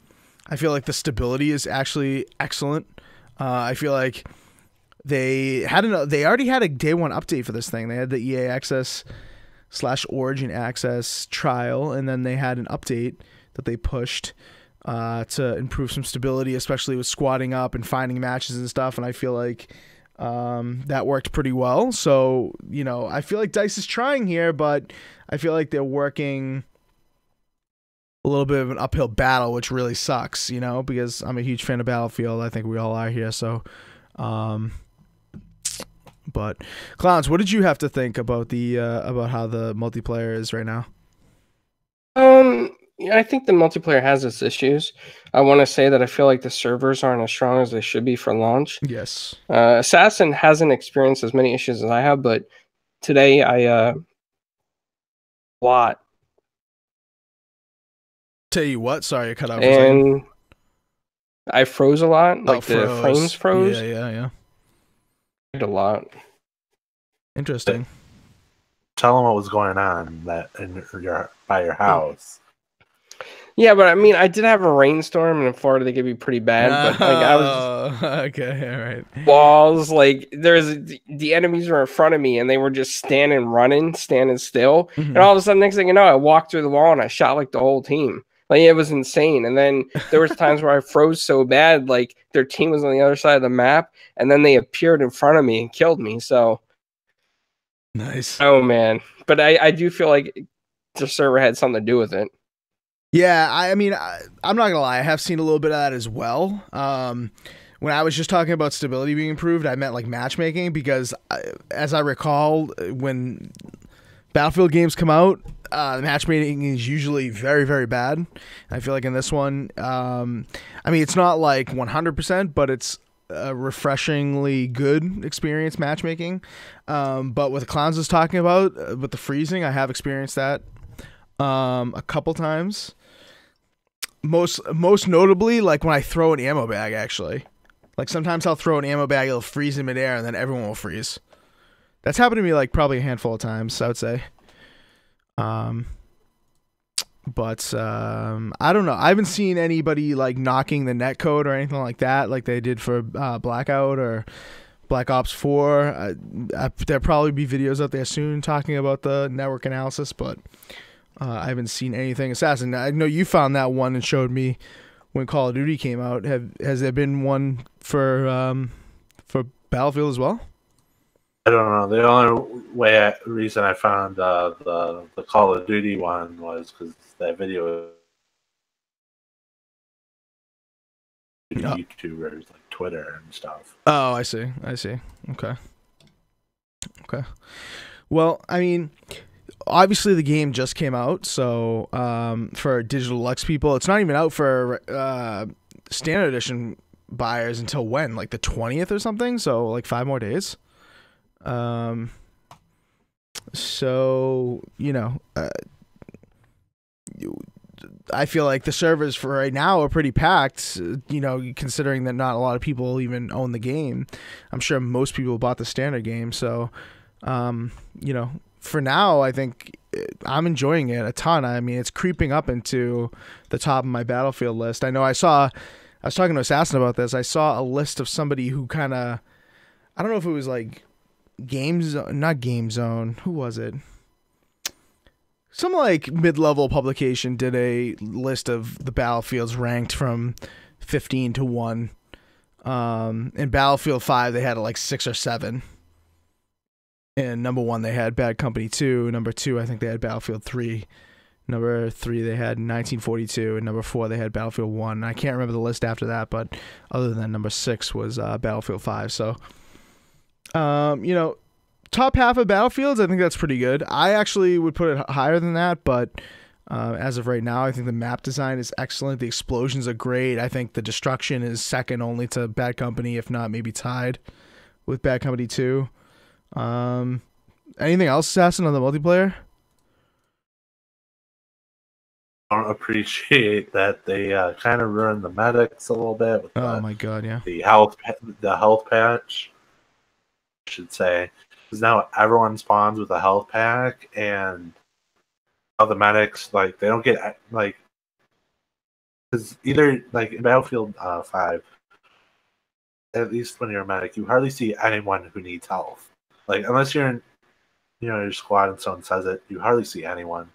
I feel like the stability is actually excellent. I feel like they already had a day one update for this thing. They had the EA Access / Origin Access trial, and then they had an update that they pushed to improve some stability, especially with squatting up and finding matches and stuff. And I feel like that worked pretty well. So, I feel like DICE is trying here, but I feel like they're working a little bit of an uphill battle, which really sucks, because I'm a huge fan of Battlefield. I think we all are here. So, but Clownz, what did you have to think about about how the multiplayer is right now? Yeah, I think the multiplayer has its issues. I want to say that I feel like the servers aren't as strong as they should be for launch. Yes. Assassin hasn't experienced as many issues as I have, but today I lot. Tell you what, sorry, I cut out. And I froze a lot. Like the frames froze. Yeah. A lot. Interesting. Tell them what was going on by your house. Yeah, but I mean, I did have a rainstorm, and in Florida they could be pretty bad. But like, I was okay, all right. Walls, like the enemies were in front of me, and they were just standing still. And all of a sudden, next thing you know, I walked through the wall and I shot like the whole team. Like, it was insane. And then there was times where I froze so bad, like their team was on the other side of the map, and then they appeared in front of me and killed me. So nice. Oh man, but I do feel like the server had something to do with it. Yeah, I mean, I'm not gonna lie, I have seen a little bit of that as well. When I was just talking about stability being improved, I meant like matchmaking, because as I recall, when Battlefield games come out, matchmaking is usually very, very bad. I feel like in this one, I mean, it's not like 100%, but it's a refreshingly good experience matchmaking. But what Clownz is talking about with the freezing, I have experienced that. a couple times. Most notably, like when I throw an ammo bag, actually. Like sometimes I'll throw an ammo bag, it'll freeze in midair, and then everyone will freeze. That's happened to me like probably a handful of times, I would say. But I don't know. I haven't seen anybody like knocking the netcode or anything like that, like they did for Blackout or Black Ops 4. There'll probably be videos out there soon talking about the network analysis, but I haven't seen anything. Assassin, I know you found that one and showed me when Call of Duty came out. Has there been one for Battlefield as well? I don't know. The only reason I found the Call of Duty one was because that video YouTubers like Twitter and stuff. Oh, I see. Okay. Well, I mean, obviously the game just came out, so for Digital Deluxe people, it's not even out for Standard Edition buyers until when? Like the 20th or something? So like 5 more days. So, you know, I feel like the servers for right now are pretty packed, you know, considering that not a lot of people even own the game. I'm sure most people bought the standard game. So, you know, for now, I think I'm enjoying it a ton. I mean, it's creeping up into the top of my Battlefield list. I know I was talking to Assassin about this. I saw a list of somebody who kind of, I don't know if it was like not Game Zone. Who was it? Some like mid-level publication did a list of the Battlefields ranked from 15 to 1. In Battlefield 5, they had like 6 or 7. And number 1, they had Bad Company 2. Number 2, I think they had Battlefield 3. Number 3, they had 1942. And number 4, they had Battlefield 1. I can't remember the list after that, but other than number 6 was Battlefield 5. So, you know, top half of Battlefields, I think that's pretty good. I actually would put it higher than that, but as of right now, I think the map design is excellent. The explosions are great. I think the destruction is second only to Bad Company, if not maybe tied with Bad Company 2. Anything else, Assassin, on the multiplayer? I don't appreciate that they kind of ruined the medics a little bit. With my god, yeah. The health patch, I should say. Because now everyone spawns with a health pack, and all the medics, like, they don't get, like, because either, like, in Battlefield 5, at least when you're a medic, you hardly see anyone who needs health. Like, unless you're in, you know, your squad and someone says it, you hardly see anyone.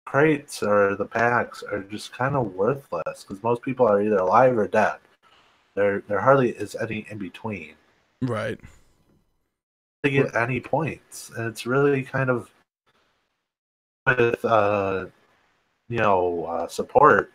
Crates or the packs are just kind of worthless, because most people are either alive or dead. There hardly is any in between. Right. To get any points, and it's really kind of with support.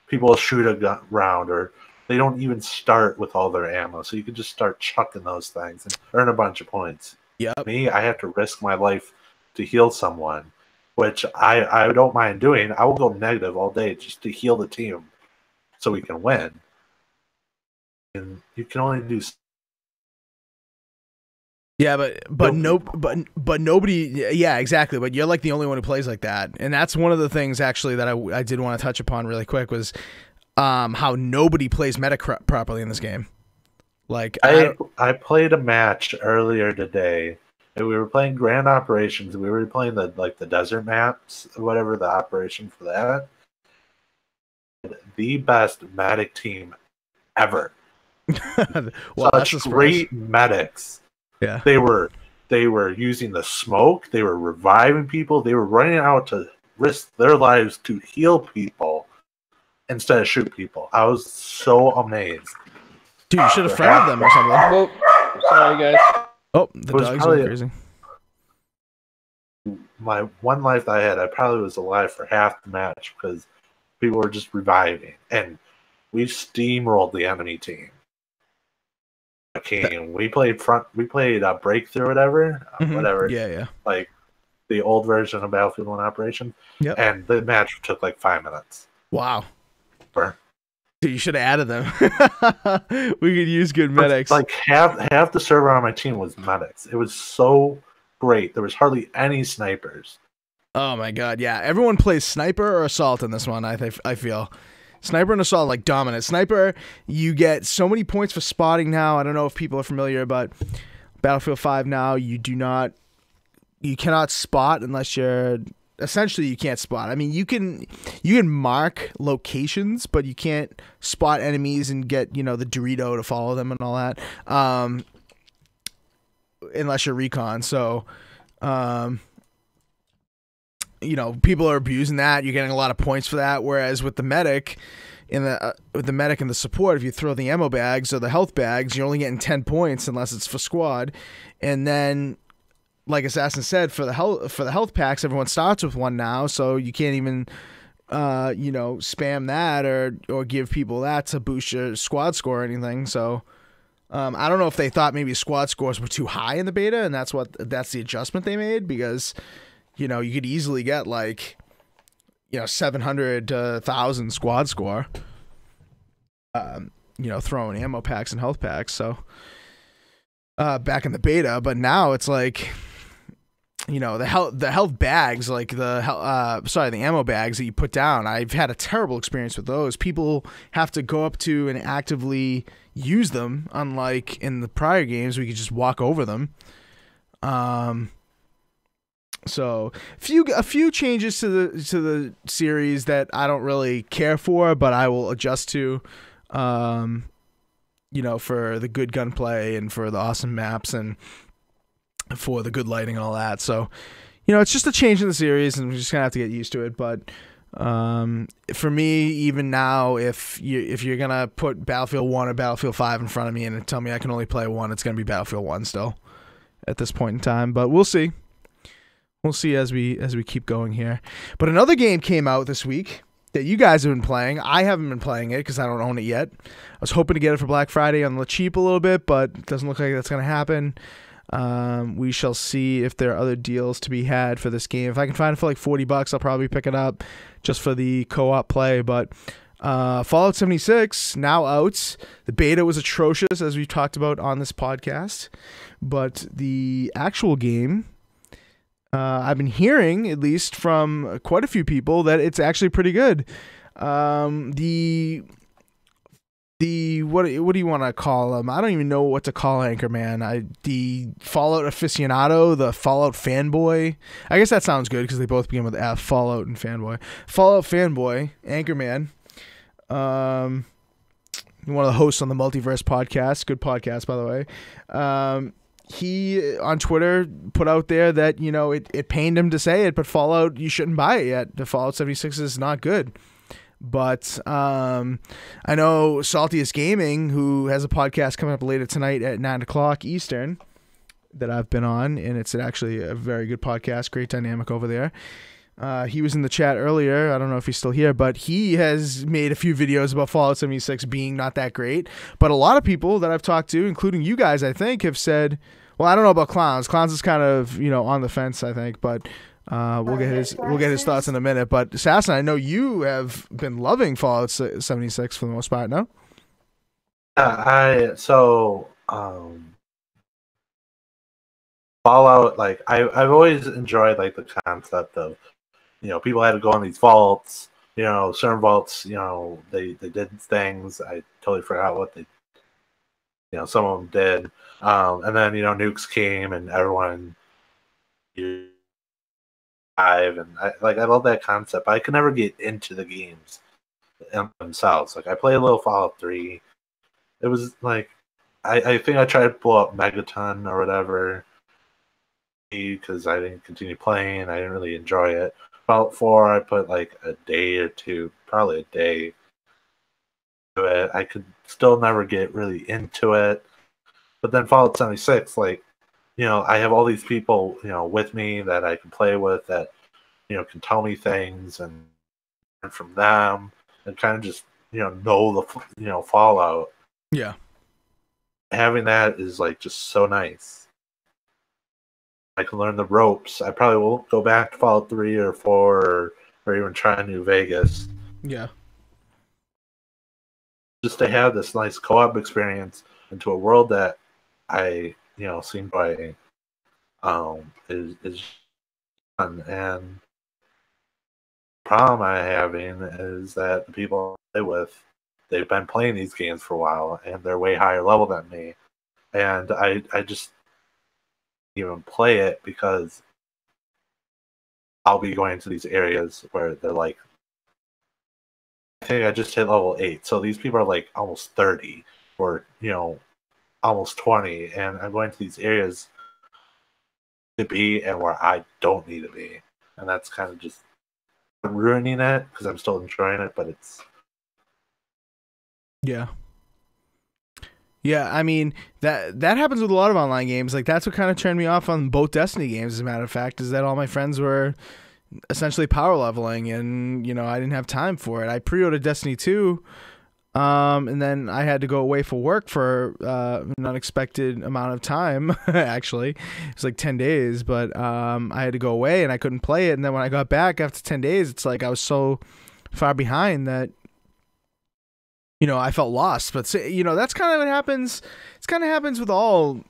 People shoot a round, or they don't even start with all their ammo, so you can just start chucking those things and earn a bunch of points. Yeah. Me, I have to risk my life to heal someone, which I don't mind doing. I will go negative all day just to heal the team, so we can win. And you can only do. Yeah, but nobody. Yeah, exactly. But you're like the only one who plays like that, and that's one of the things actually that I did want to touch upon really quick was how nobody plays meta properly in this game. Like I played a match earlier today, and we were playing Grand Operations. We were playing the desert maps, whatever the operation for that. The best medic team ever. Well, such great medics. Yeah, they were using the smoke. They were reviving people. They were running out to risk their lives to heal people instead of shoot people. I was so amazed. Dude, you should have friended them or something. Oh, sorry, guys. Oh, the dog's going crazy. My one life that I had, I probably was alive for half the match because people were just reviving, and we steamrolled the enemy team. Okay, we played Breakthrough, whatever. Yeah. Like the old version of Battlefield 1 Operation. Yep. And the match took like 5 minutes. Wow. Sure. Dude, you should have added them. We could use good medics. Like half the server on my team was medics. It was so great. There was hardly any snipers. Oh my god, yeah. Everyone plays sniper or assault in this one. I feel sniper and assault like dominant. Sniper, you get so many points for spotting now. I don't know if people are familiar, but Battlefield 5 now you cannot spot unless you're essentially you can't spot. I mean, you can mark locations, but you can't spot enemies and get, the Dorito to follow them and all that. Unless you're recon. So people are abusing that. You're getting a lot of points for that. Whereas with the medic and the support, if you throw the ammo bags or the health bags, you're only getting 10 points unless it's for squad. And then, like Assassin said, for the health packs, everyone starts with one now, so you can't even spam that or give people that to boost your squad score or anything. So I don't know if they thought maybe squad scores were too high in the beta, and that's the adjustment they made, because you could easily get 700 to 1,000 squad score, throwing ammo packs and health packs. So back in the beta, but now it's like, the health bags, like the ammo bags that you put down. I've had a terrible experience with those. People have to go up to and actively use them, unlike in the prior games we could just walk over them. So a few changes to the series that I don't really care for, but I will adjust to, for the good gunplay and for the awesome maps and for the good lighting and all that. So, it's just a change in the series, and we're just gonna have to get used to it. But for me, even now, if you're gonna put Battlefield 1 or Battlefield 5 in front of me and tell me I can only play one, it's gonna be Battlefield 1 still at this point in time. But we'll see. We'll see as we keep going here. But another game came out this week that you guys have been playing. I haven't been playing it because I don't own it yet. I was hoping to get it for Black Friday on the cheap a little bit, but it doesn't look like that's going to happen. We shall see if there are other deals to be had for this game. If I can find it for like $40, I'll probably pick it up just for the co-op play. But Fallout 76 now out. The beta was atrocious, as we've talked about on this podcast. But the actual game, I've been hearing, at least from quite a few people, that it's actually pretty good. The what do you want to call him? I don't even know what to call Anchorman. The Fallout aficionado, the Fallout fanboy. I guess that sounds good because they both begin with F. Fallout and fanboy. Fallout fanboy, Anchorman. One of the hosts on the Multiverse podcast. Good podcast, by the way. He on Twitter put out there that it pained him to say it, but Fallout, you shouldn't buy it yet. The Fallout 76 is not good. But I know Saltiest Gaming, who has a podcast coming up later tonight at 9:00 Eastern, that I've been on, and it's actually a very good podcast, great dynamic over there. He was in the chat earlier. I don't know if he's still here, but he has made a few videos about Fallout 76 being not that great. But a lot of people that I've talked to, including you guys, I think, have said, well, I don't know about Clownz. Clownz is kind of, on the fence, I think, but we'll get his thoughts in a minute. But Assassin, I know you have been loving Fallout 76 for the most part, no? Fallout, like I've always enjoyed like the concept of, people had to go on these vaults, certain vaults, they did things. I totally forgot what they, some of them did. And then, nukes came and everyone and I love that concept. I could never get into the games themselves. Like I played a little Fallout 3. It was like I think I tried to blow up Megaton or whatever because I didn't continue playing. I didn't really enjoy it. Fallout 4, I put like a day or two, probably a day to it. I could still never get really into it. But then Fallout 76, like, I have all these people, with me that I can play with that, can tell me things and learn from them and kind of just, know the, Fallout. Yeah. Having that is like just so nice. I can learn the ropes. I probably won't go back to Fallout 3 or 4 or even try New Vegas. Yeah. Just to have this nice co-op experience into a world that I, seem by is fun. And problem I'm having is that the people I play with, they've been playing these games for a while, and they're way higher level than me. And I just even play it because I'll be going to these areas where they're like, I think I just hit level 8. So these people are like almost 30 or, almost 20. And I'm going to these areas to be and where I don't need to be. And that's kind of just ruining it because I'm still enjoying it, but it's... Yeah. Yeah, I mean, that happens with a lot of online games. Like, that's what kind of turned me off on both Destiny games, as a matter of fact, is that all my friends were essentially power leveling, and, I didn't have time for it. I pre-ordered Destiny 2, and then I had to go away for work for an unexpected amount of time, actually. It was like 10 days, but I had to go away, and I couldn't play it. And then when I got back after 10 days, it's like I was so far behind that I felt lost. But that's kind of what happens. It's kind of happens with all,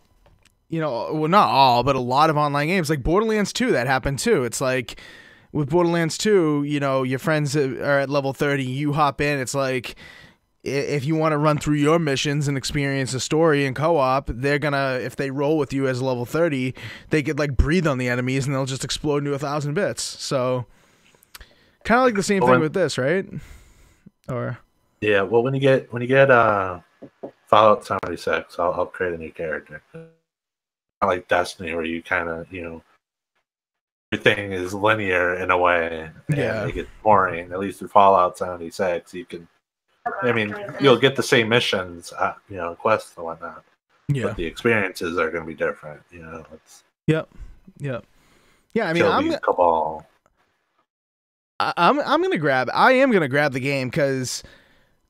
well, not all, but a lot of online games. Like Borderlands 2, that happened too. It's like with Borderlands 2, your friends are at level 30, you hop in. It's like, if you want to run through your missions and experience a story in co-op, they're gonna, if they roll with you as level 30, they could like breathe on the enemies and they'll just explode into 1,000 bits. So kind of like the same thing with this, right? Or yeah, well, when you get Fallout 76, I'll create a new character. Not like Destiny, where you kind of everything is linear in a way, and it gets boring. At least with Fallout 76, you can. I mean, you'll get the same missions, quests and whatnot. Yeah. But the experiences are going to be different. It's Yep. Yeah. I mean, I'm gonna grab. I am gonna grab the game because,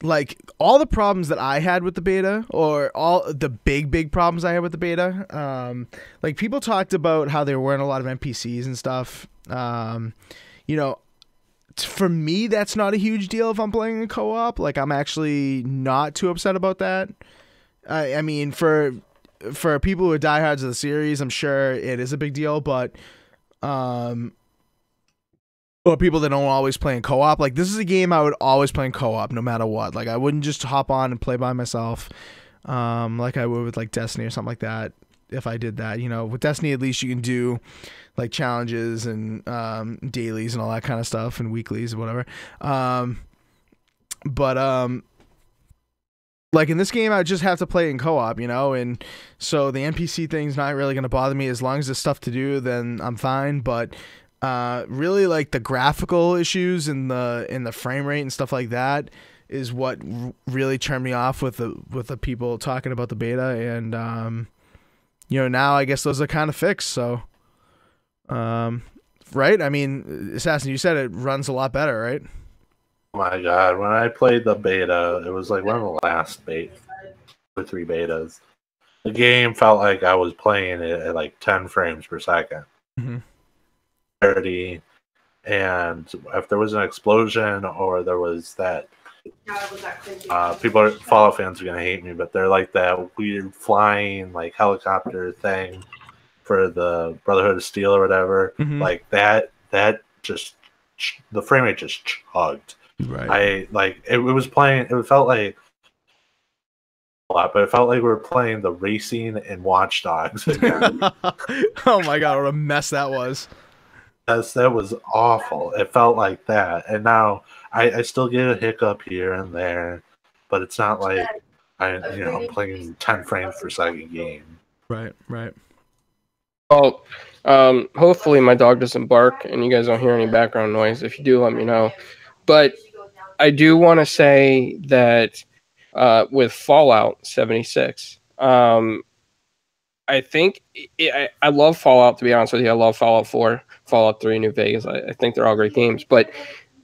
like, all the problems that I had with the beta, or all the big problems I had with the beta, like people talked about how there weren't a lot of NPCs and stuff. For me, that's not a huge deal if I'm playing in co-op. Like, I'm actually not too upset about that. I mean, for people who are diehards of the series, I'm sure it is a big deal, but or people that don't always play in co-op, like, this is a game I would always play in co-op no matter what. Like, I wouldn't just hop on and play by myself like I would with like Destiny or something like that. If I did that, with Destiny, at least you can do like challenges and dailies and all that kind of stuff, and weeklies or whatever. Like in this game, I just have to play in co-op, and so the NPC thing's not really going to bother me. As long as there's stuff to do, then I'm fine. But really, like, the graphical issues and the frame rate and stuff like that is what really turned me off with the people talking about the beta. And now I guess those are kind of fixed. So, right? I mean, Assassin, you said it runs a lot better, right? Oh my god, when I played the beta, it was like one of the last 2 or 3 betas. The game felt like I was playing it at like 10 frames per second. Mm-hmm. 30, and if there was an explosion or there was that, Fallout fans are gonna hate me, but they're like that weird flying like helicopter thing for the Brotherhood of Steel or whatever. Mm-hmm. Like that just, the frame rate just chugged. Right. It was playing. It felt like a lot, but it felt like we were playing the racing and Watch Dogs again. Oh my god, what a mess that was. That was awful. It felt like that, and now I still get a hiccup here and there, but it's not like I'm playing 10 frames per second game. Right. Well, hopefully my dog doesn't bark and you guys don't hear any background noise. If you do, let me know. But I do want to say that with Fallout 76, I think I love Fallout, to be honest with you. I love Fallout 4, Fallout 3, New Vegas. I think they're all great games. But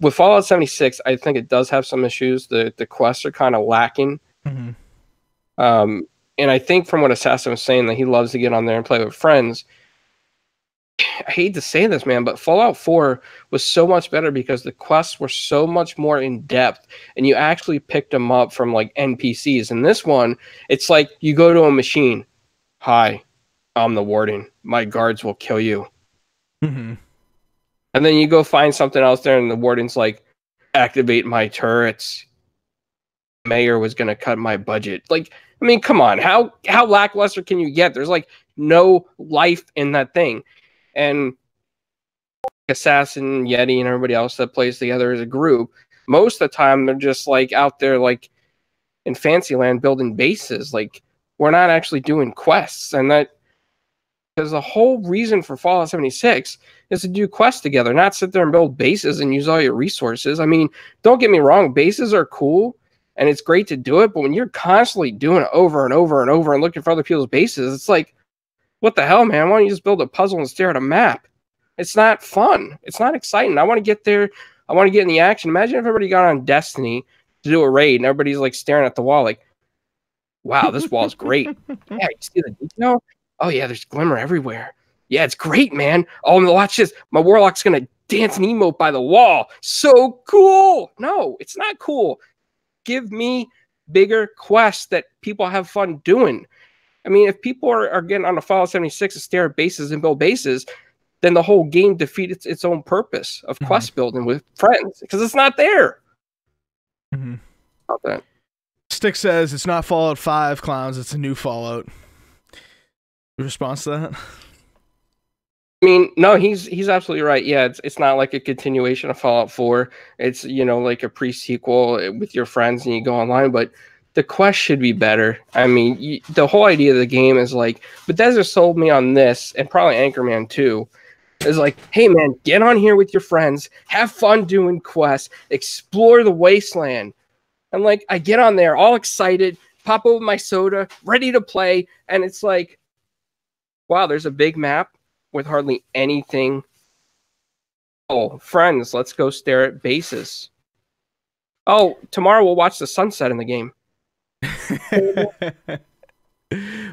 with Fallout 76, I think it does have some issues. The quests are kind of lacking. Mm-hmm. And I think from what Assassin was saying, that he loves to get on there and play with friends. I hate to say this, man, but Fallout 4 was so much better because the quests were so much more in depth, and you actually picked them up from like NPCs. In this one, it's like you go to a machine. Hi, I'm the warden. My guards will kill you. Mm-hmm. And then you go find something else there, and the warden's like, activate my turrets. Mayor was going to cut my budget. Like, I mean, come on. How lackluster can you get? There's like no life in that thing. And Assassin, Yeti, and everybody else that plays together as a group, most of the time they're just like out there like in Fantasyland building bases. Like, we're not actually doing quests. And that because the whole reason for Fallout 76 is to do quests together, not sit there and build bases and use all your resources. I mean, don't get me wrong, bases are cool and it's great to do it, but when you're constantly doing it over and over and over and looking for other people's bases, it's like, what the hell, man? Why don't you just build a puzzle and stare at a map? It's not fun. It's not exciting. I want to get there. I want to get in the action. Imagine if everybody got on Destiny to do a raid and everybody's like staring at the wall like, wow, this wall's great. Yeah, you see the detail? Oh, yeah, there's glimmer everywhere. Yeah, it's great, man. Oh, and watch this. My warlock's going to dance and emote by the wall. So cool. No, it's not cool. Give me bigger quests that people have fun doing. I mean, if people are getting on a Fallout 76 to stare at bases and build bases, then the whole game defeats its own purpose of quest building with friends because it's not there. About that. Stick says it's not Fallout 5, Clowns. It's a new Fallout. Response to that? I mean, no, he's absolutely right. Yeah, it's not like a continuation of Fallout 4. It's, you know, like a pre-sequel with your friends and you go online, but the quest should be better. I mean, the whole idea of the game is like, Bethesda sold me on this, and probably Anchorman too, is like, hey man, get on here with your friends, have fun doing quests, explore the wasteland. And like, I get on there all excited, pop open my soda, ready to play, and it's like, wow, there's a big map with hardly anything. Oh, friends, let's go stare at bases. Oh, tomorrow we'll watch the sunset in the game.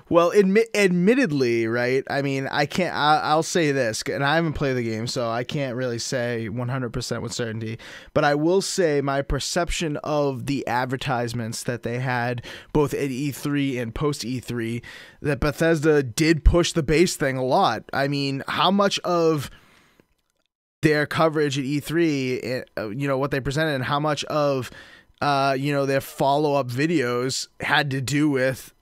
Well, admittedly, right? I mean, I'll say this, and I haven't played the game, so I can't really say 100% with certainty. But I will say my perception of the advertisements that they had both at E3 and post E3, that Bethesda did push the base thing a lot. I mean, how much of their coverage at E3, you know, what they presented, and how much of you know, their follow-up videos had to do with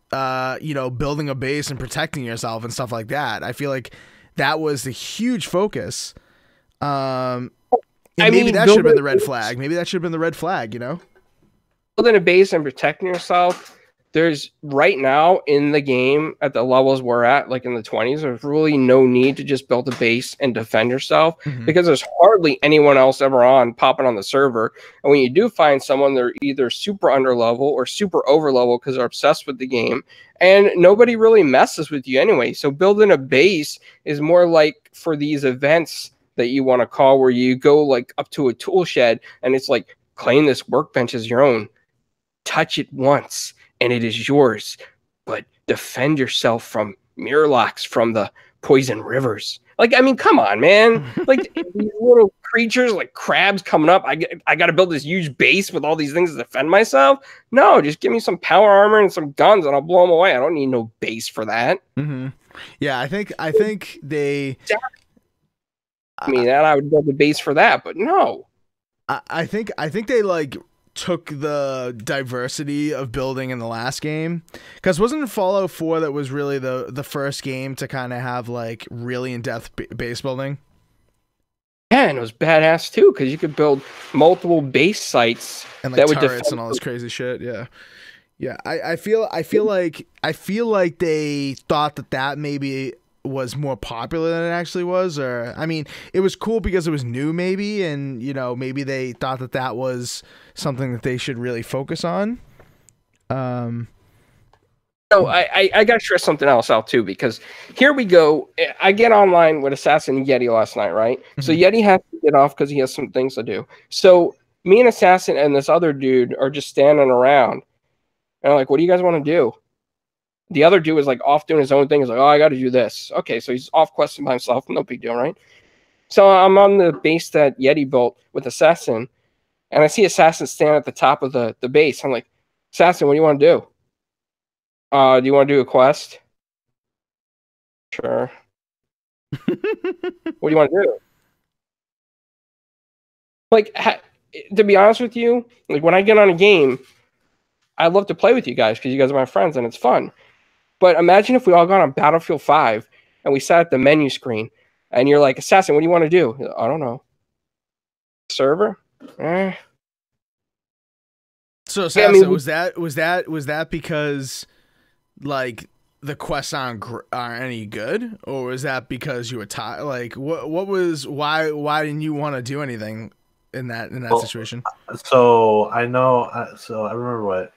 you know, building a base and protecting yourself and stuff like that. I feel like that was the huge focus. And maybe that should have been the red flag. Maybe that should have been the red flag, you know? Building a base and protecting yourself, there's right now in the game at the levels we're at, like in the 20s, there's really no need to just build a base and defend yourself because there's hardly anyone else ever popping on the server. And when you do find someone, they're either super under level or super over level because they're obsessed with the game. And nobody really messes with you anyway. So building a base is more like for these events that you want to call where you go like up to a tool shed and it's like, claim this workbench as your own. Touch it once and it is yours, but defend yourself from mirrorlocks from the poison rivers. Like, I mean, come on, man. Like these little creatures like crabs coming up. I got to build this huge base with all these things to defend myself. No, just give me some power armor and some guns and I'll blow them away. I don't need no base for that. Yeah, I think they. I mean, and I would build a base for that, but no. I think they like took the diversity of building in the last game, because wasn't it Fallout 4 that was really the first game to kind of have like really in-depth base building? Yeah, and it was badass too because you could build multiple base sites and like that turrets and all this crazy shit. Yeah. I feel like they thought that maybe was more popular than it actually was, or I mean, it was cool because it was new, maybe, and you know, maybe they thought that was something that they should really focus on. So I got to stress something else out too, because here we go. I get online with Assassin and Yeti last night, right? So Yeti has to get off because he has some things to do. So me and Assassin and this other dude are just standing around, and I'm like, "What do you guys want to do?" The other dude was like off doing his own thing. He's like, "Oh, I got to do this." Okay, so he's off questing by himself. No big deal, right? So I'm on the base that Yeti built with Assassin, and I see Assassin standing at the top of the base. I'm like, "Assassin, what do you want to do? Do you want to do a quest?" "Sure." "What do you want to do?" Like, to be honest with you, like when I get on a game, I love to play with you guys because you guys are my friends and it's fun. But imagine if we all got on Battlefield 5 and we sat at the menu screen and you're like, Assassin, what do you want to do? I don't know. Server? So Assassin, was that because like the quests aren't any good, or was that because you were tired? Like, why didn't you want to do anything in that situation? So I know. So I remember what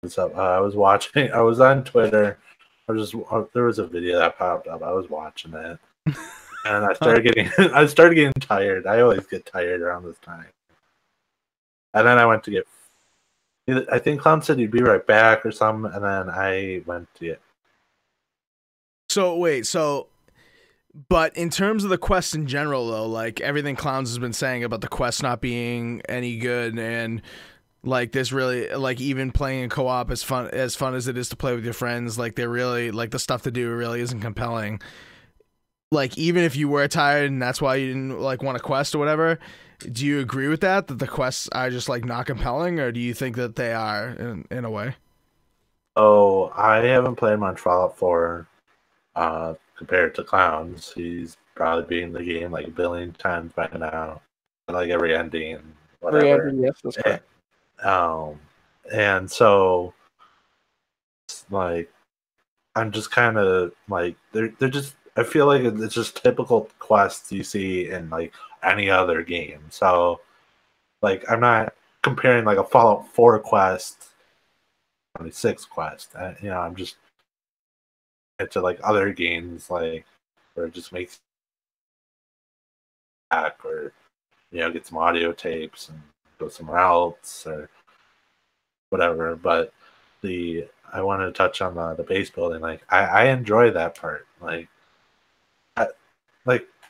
was up. I was watching. I was on Twitter. There was a video that popped up. I was watching it, and I started getting tired. I always get tired around this time. And then I went to get. I think Clown said he'd be right back or something, and then I went to get. So wait, but in terms of the quest in general, though, like everything Clownz has been saying about the quest not being any good, and like this really, like even playing in co-op as fun as it is to play with your friends, like they're really like the stuff to do really isn't compelling. Like even if you were tired and that's why you didn't like want a quest or whatever. Do you agree with that the quests are just like not compelling, or do you think that they are in a way? Oh, I haven't played much Fallout 4 compared to Clownz. He's probably beaten the game like a billion times by now, like every ending, whatever. Every ending, yes, that's correct. And so like I'm just kind of like they're just. I feel like it's just typical quests you see in like any other game. So, like, I'm not comparing like a Fallout 4 quest, 26 quest. I'm just into like other games, like where it just makes back or get some audio tapes and go somewhere else or whatever. But I wanted to touch on the base building. Like, I enjoy that part. Like,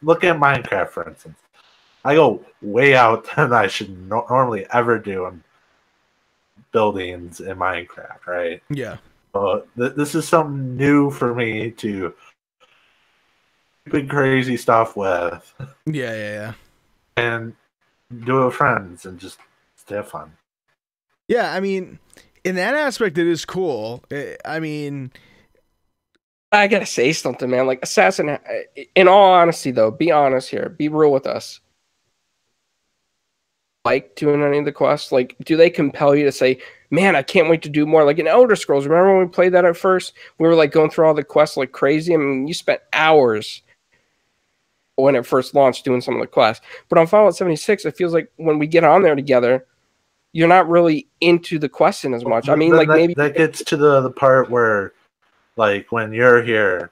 look at Minecraft, for instance. I go way out than I should normally ever do in buildings in Minecraft, right? Yeah. But this is something new for me to do crazy stuff with. Yeah. And do it with friends and just have fun. Yeah, I mean, in that aspect, it is cool. I mean, I gotta say something, man. Like Assassin, in all honesty, though, be honest here. Be real with us. Like doing any of the quests? Like, do they compel you to say, man, I can't wait to do more? Like in Elder Scrolls, remember when we played that at first? We were like going through all the quests like crazy. I mean, you spent hours when it first launched doing some of the quests. But on Fallout 76, it feels like when we get on there together, you're not really into the questing as much. I mean, like maybe that gets to the part where, like, when you're here,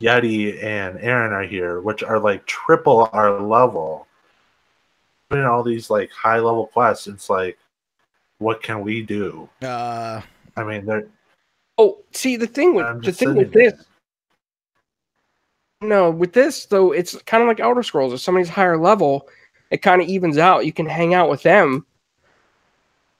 Yeti and Aaron are here, which are like triple our level. Doing all these like high level quests, it's like, what can we do? I mean, they're. Oh, see the thing with this. No, with this though, it's kind of like Elder Scrolls. If somebody's higher level, it kind of evens out. You can hang out with them,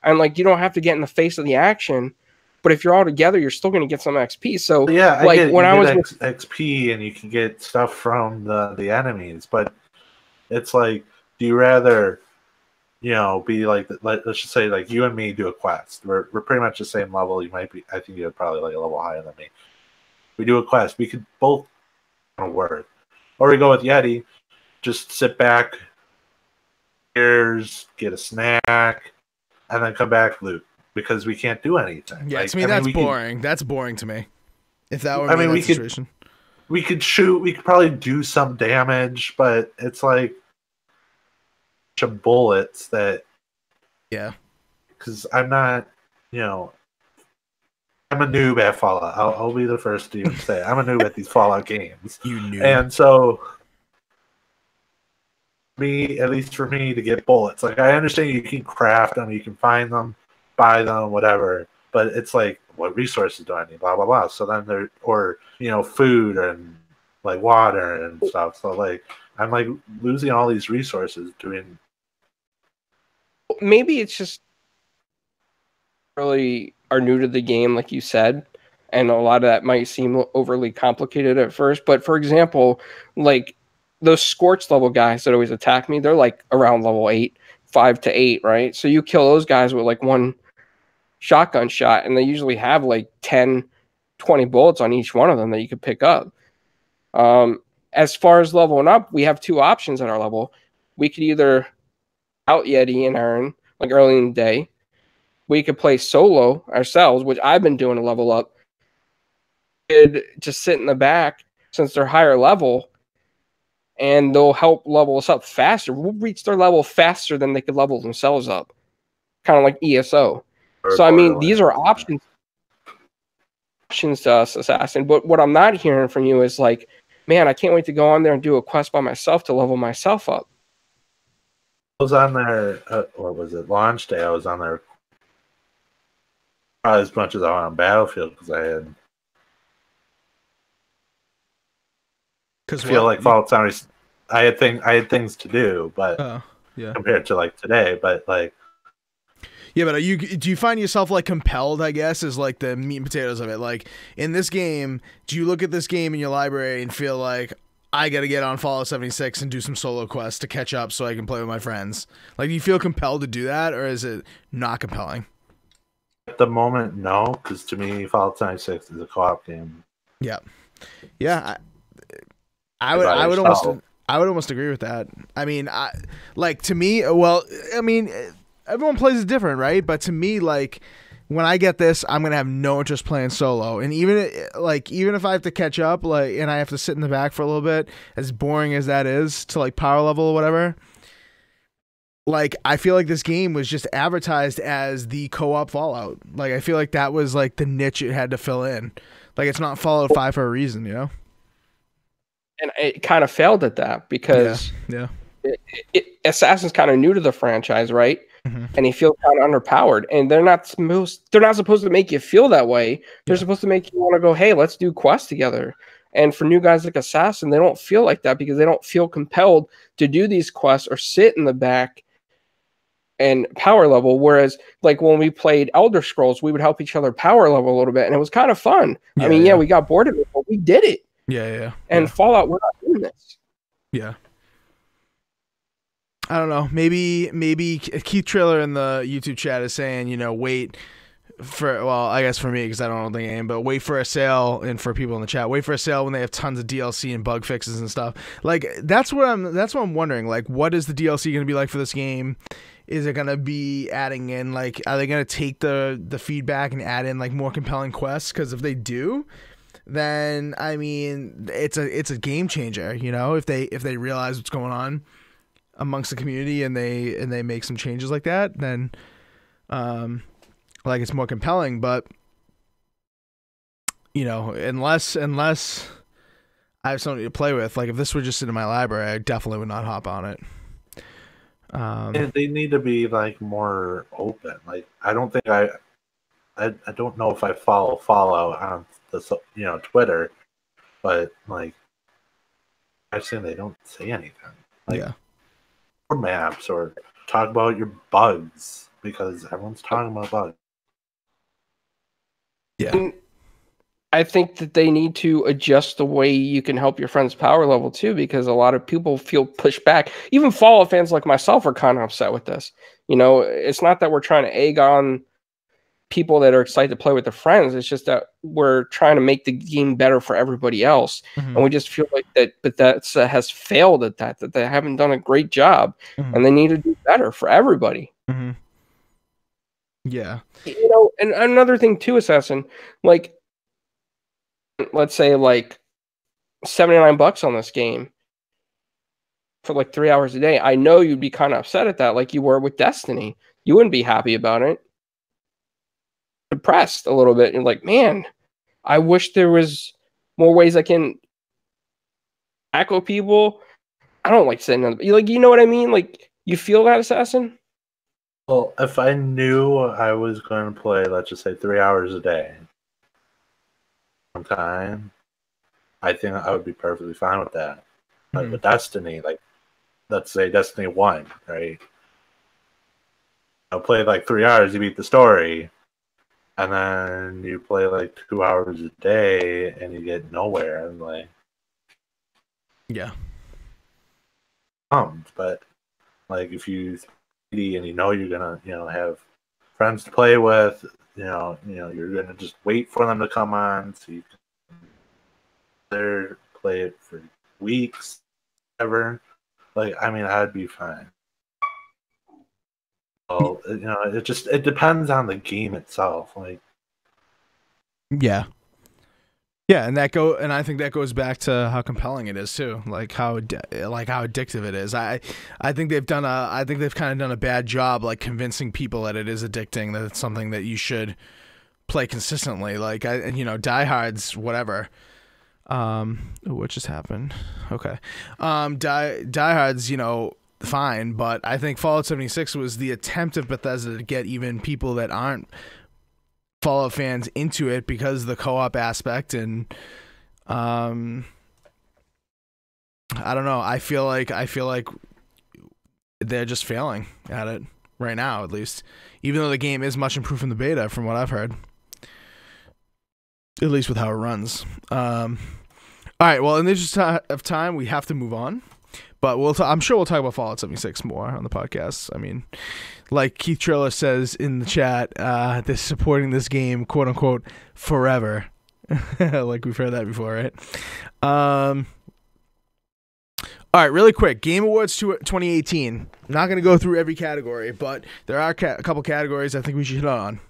and like you don't have to get in the face of the action. But if you're all together, you're still going to get some XP. So yeah, like I was XP and you can get stuff from the enemies, but it's like, do you rather, be like let's just say like you and me do a quest. We're pretty much the same level. You might be. I think you're probably like a level higher than me. We do a quest. We could both work, or we go with Yeti. Just sit back, ears, get a snack, and then come back loot. Because we can't do anything. Yeah, to me that's boring. That's boring to me. If that were the situation, we could shoot. We could probably do some damage, but it's like bullets that. Yeah. Because I'm not, I'm a noob at Fallout. I'll be the first to even say I'm a noob at these Fallout games. You noob. And so, at least for me, to get bullets, like I understand you can craft them, you can find them. Buy them, whatever, but it's like, what resources do I need? Blah blah blah. So then food and like water and stuff. So like, I'm like losing all these resources doing. Maybe it's just really are new to the game, like you said, and a lot of that might seem overly complicated at first. But for example, like those scorch level guys that always attack me, they're like around level 8, 5 to 8, right? So you kill those guys with like one shotgun shot, and they usually have like 10, 20 bullets on each one of them that you could pick up. As far as leveling up, we have two options at our level. We could either out Yeti and Aaron, like early in the day. We could play solo ourselves, which I've been doing to level up. Could just sit in the back since they're higher level, and they'll help level us up faster. We'll reach their level faster than they could level themselves up, kind of like ESO. So I mean, these are options to us, Assassin. But what I'm not hearing from you is like, man, I can't wait to go on there and do a quest by myself to level myself up. I was on there, what was it, launch day, I was on there probably as much as I was on Battlefield, because I feel like Fallout 70, I had things to do, but compared to like today, but like, yeah, but do you find yourself like compelled, I guess, is like the meat and potatoes of it? Like in this game, do you look at this game in your library and feel like, I got to get on Fallout 76 and do some solo quests to catch up so I can play with my friends? Like, do you feel compelled to do that, or is it not compelling? At the moment, no, because to me, Fallout 76 is a co-op game. Yeah. Yeah, I would almost agree with that. I mean, to me, well, I mean, everyone plays it different, right? But to me, like, when I get this, I'm gonna have no interest playing solo. And even if I have to catch up, like, and I have to sit in the back for a little bit, as boring as that is to like power level or whatever, like, I feel like this game was just advertised as the co-op Fallout. Like, I feel like that was like the niche it had to fill in. Like, it's not Fallout 5 for a reason, you know? And it kind of failed at that because Assassin's kind of new to the franchise, right? Mm-hmm. And he feels kind of underpowered. And they're not supposed to make you feel that way. They're supposed to make you want to go, hey, let's do quests together. And for new guys like Assassin, they don't feel like that because they don't feel compelled to do these quests or sit in the back and power level. Whereas, like, when we played Elder Scrolls, we would help each other power level a little bit, and it was kind of fun. I mean, we got bored of it, but we did it. And Fallout, we're not doing this. Yeah. I don't know. Maybe Keith Triller in the YouTube chat is saying, you know, wait for, well, I guess for me, because I don't know the game, but wait for a sale, and for people in the chat, wait for a sale when they have tons of DLC and bug fixes and stuff. Like, that's what I'm wondering. Like, what is the DLC going to be like for this game? Is it going to be adding in, like, are they going to take the feedback and add in like more compelling quests? Because if they do, then I mean, it's a game changer, you know, if they realize what's going on amongst the community and they make some changes like that, then like, it's more compelling. But, you know, unless I have something to play with, like, if this were just in my library, I definitely would not hop on it. They need to be like more open. Like, I don't think I don't know if I follow Fallout on the, you know, Twitter, but like, I've seen they don't say anything. Like, or maps, or talk about your bugs, because everyone's talking about bugs. Yeah. I think that they need to adjust the way you can help your friends power level too, because a lot of people feel pushed back. Even Fallout fans like myself are kind of upset with this. You know, it's not that we're trying to egg on people that are excited to play with their friends. It's just that we're trying to make the game better for everybody else. Mm-hmm. And we just feel like that has failed at that they haven't done a great job, and they need to do better for everybody. Mm-hmm. Yeah. You know, and another thing too, Assassin, like, let's say like $79 on this game for like 3 hours a day. I know you'd be kind of upset at that, like you were with Destiny. You wouldn't be happy about it. Depressed a little bit. You're like, man, I wish there was more ways I can tackle people. I don't like sitting on, like, you know what I mean? Like, you feel that, Assassin? Well, if I knew I was going to play, let's just say 3 hours a day, time, I think I would be perfectly fine with that. But with Destiny, like, let's say Destiny 1, right? I'll play like 3 hours, you beat the story, and then you play like 2 hours a day and you get nowhere. And like, yeah, But like if you and you know you're gonna have friends to play with, you're gonna just wait for them to come on so you can there play it for weeks, ever. Like I mean, I'd be fine. Well, it depends on the game itself. Like, yeah, and I think that goes back to how compelling it is too, like how addictive it is. I think they've kind of done a bad job like convincing people that it is addicting, that it's something that you should play consistently. Like diehards, whatever. What just happened? Okay, diehards, fine, but I think Fallout 76 was the attempt of Bethesda to get even people that aren't Fallout fans into it because of the co-op aspect, and I don't know. I feel like they're just failing at it right now, at least. Even though the game is much improved from the beta, from what I've heard, at least with how it runs. All right. Well, in the interest of time, we have to move on. But I'm sure we'll talk about Fallout 76 more on the podcast. I mean, like Keith Triller says in the chat, they're supporting this game, quote unquote, forever. Like we've heard that before, right? All right, really quick. Game Awards 2018. I'm not going to go through every category, but there are a couple categories I think we should hit on.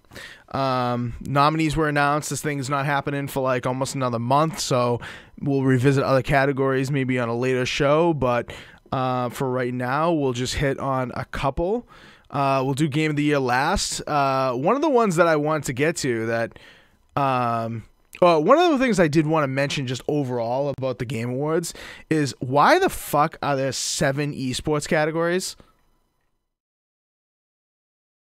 Nominees were announced. This thing's not happening for like almost another month, so we'll revisit other categories maybe on a later show, but for right now we'll just hit on a couple. We'll do Game of the Year last. One of the ones that I wanted to get to that one of the things I did want to mention just overall about the Game Awards is why the fuck are there 7 esports categories?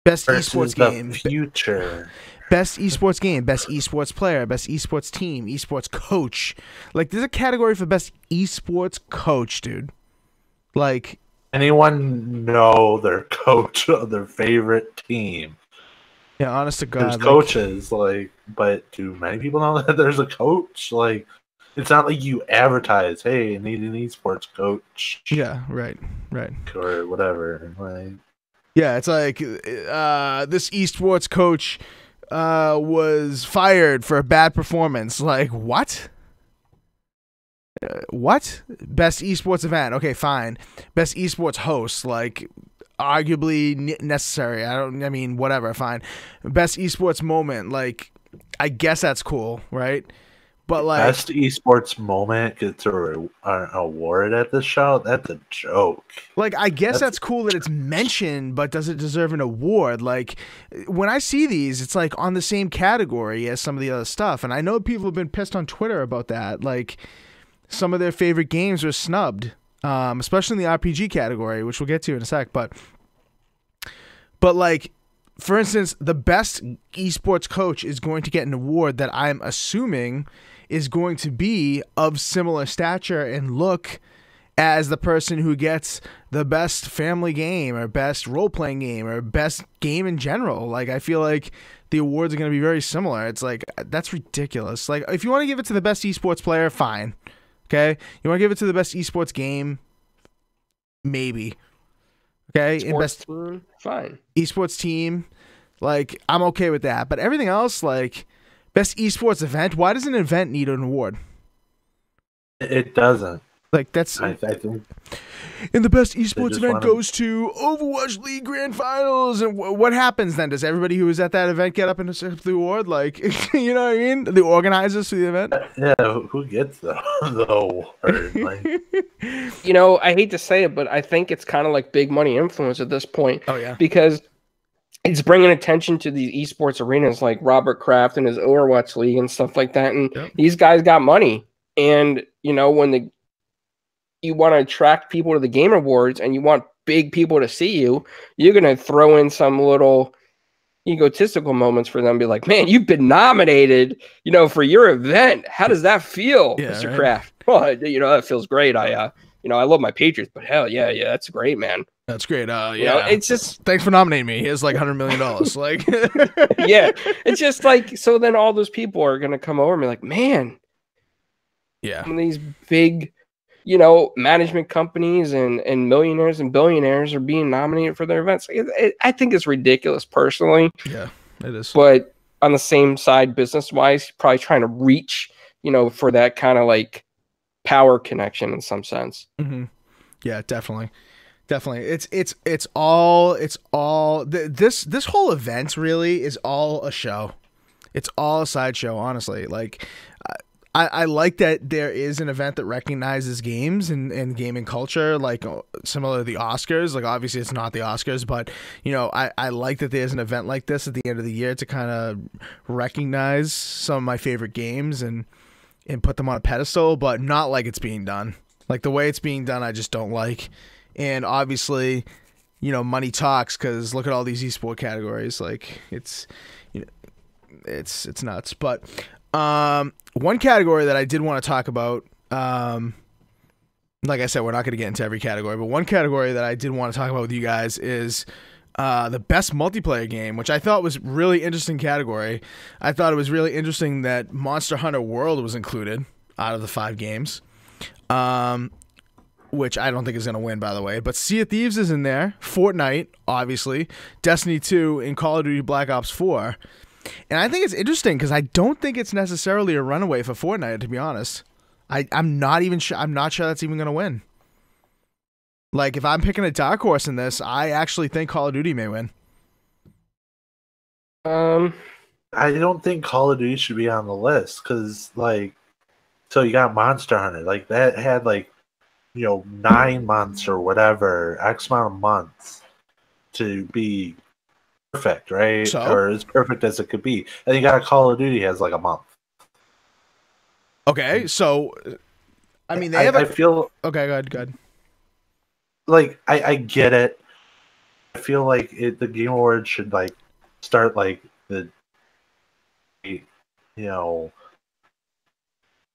Best esports game, future. Best esports game, best esports player, best esports team, esports coach. Like, there's a category for best esports coach, dude. Like, anyone know their coach of their favorite team? Yeah, honest to God. There's coaches, but do many people know that there's a coach? Like, it's not like you advertise, hey, I need an esports coach. Yeah, right. Or whatever. Like, yeah, it's like this esports coach was fired for a bad performance. Like, what? What? Best esports event. Okay, fine. Best esports host. Like, arguably necessary. I mean, whatever, fine. Best esports moment. Like, I guess that's cool, right? But like, best esports moment gets an award at this show. That's a joke. Like, I guess that's cool that it's mentioned, but does it deserve an award? Like, when I see these, it's like on the same category as some of the other stuff, and I know people have been pissed on Twitter about that. Like, some of their favorite games were snubbed, especially in the RPG category, which we'll get to in a sec. But like, for instance, the best esports coach is going to get an award that I'm assuming is going to be of similar stature and look as the person who gets the best family game or best role-playing game or best game in general. Like, I feel like the awards are going to be very similar. It's like, that's ridiculous. Like, if you want to give it to the best esports player, fine. Okay? You want to give it to the best esports game? Maybe. Okay? And best team? Fine. Esports team? Like, I'm okay with that. But everything else, like, best esports event, why does an event need an award? It doesn't. Like, that's... I think... And the best esports event goes to Overwatch League Grand Finals. And what happens then? Does everybody who was at that event get up and accept the award? Like, you know what I mean? The organizers for the event? Yeah, who gets the award? Like... You know, I hate to say it, but I think it's kind of like big money influence at this point. Oh, yeah. Because it's bringing attention to these esports arenas like Robert Kraft and his Overwatch League and stuff like that. And these guys got money. And, you know, when you want to attract people to the Game Awards and you want big people to see you, you're going to throw in some little egotistical moments for them. Be like, man, you've been nominated, you know, for your event. How does that feel, Mr. Kraft? Well, you know, that feels great. I love my Patriots, but hell yeah, that's great, man. That's great. You know, it's just, thanks for nominating me. Here's like $100 million. Like, yeah, it's just like, so then all those people are going to come over and be like, man, yeah, some of these big management companies and millionaires and billionaires are being nominated for their events. I think it's ridiculous personally. Yeah, it is. But on the same side, business-wise, probably trying to reach, for that kind of like power connection in some sense. Mm-hmm. Yeah, definitely. It's all this whole event really is all a show. It's all a sideshow, honestly. Like, I like that there is an event that recognizes games and gaming culture, like similar to the Oscars. Like, obviously it's not the Oscars, but I like that there's an event like this at the end of the year to kind of recognize some of my favorite games and put them on a pedestal, but not like it's being done. Like, the way it's being done, I just don't like. And obviously, money talks, because look at all these esport categories. Like, it's nuts. But one category that I did want to talk about, like I said, we're not going to get into every category, but one category that I did want to talk about with you guys is the best multiplayer game, which I thought was really interesting category. I thought it was really interesting that Monster Hunter World was included out of the 5 games, which I don't think is going to win, by the way. But Sea of Thieves is in there, Fortnite, obviously, Destiny 2, and Call of Duty Black Ops 4. And I think it's interesting because I don't think it's necessarily a runaway for Fortnite, to be honest. I'm not even sure. I'm not sure that's even going to win. Like, if I'm picking a dark horse in this, I actually think Call of Duty may win. I don't think Call of Duty should be on the list because, like, so you got Monster Hunter, like that had 9 months or whatever, X amount of months to be perfect, right? So? Or as perfect as it could be. And you got Call of Duty has like a month. Okay, so I mean, I feel okay. Go ahead. Like I get it. I feel like the Game Awards should start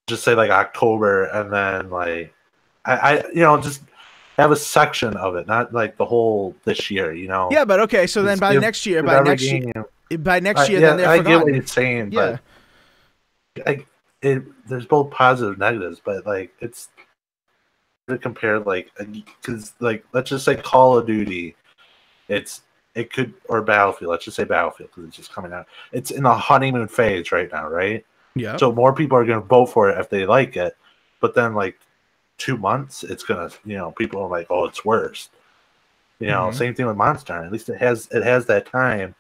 just say October, and then I just have a section of it, not like the whole this year, Yeah, but okay, so then by next year, then they're forgotten. I get what you're saying, yeah. But there's both positive and negatives, but it's to compare because let's just say Call of Duty, it could, or Battlefield, let's just say Battlefield because it's just coming out. It's in the honeymoon phase right now, right? Yeah. So more people are going to vote for it if they like it, but then 2 months, it's gonna, people are like, oh, it's worst. Same thing with Monster Hunter. At least it has that time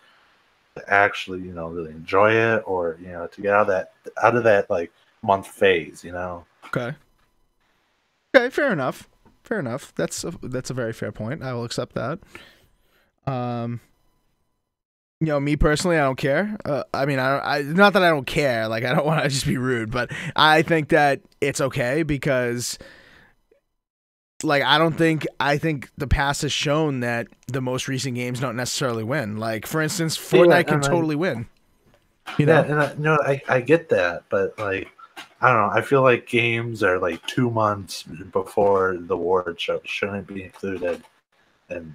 to actually, really enjoy it, or to get out of that month phase. Okay. Okay, fair enough. That's a very fair point. I will accept that. Me personally, I don't care. I mean, I not that I don't care. Like, I don't want to just be rude, but I think that it's okay because, I think the past has shown that the most recent games don't necessarily win. Like, for instance, Fortnite can totally win. Yeah, and I get that, but I don't know. I feel like games are 2 months before the award show shouldn't be included. And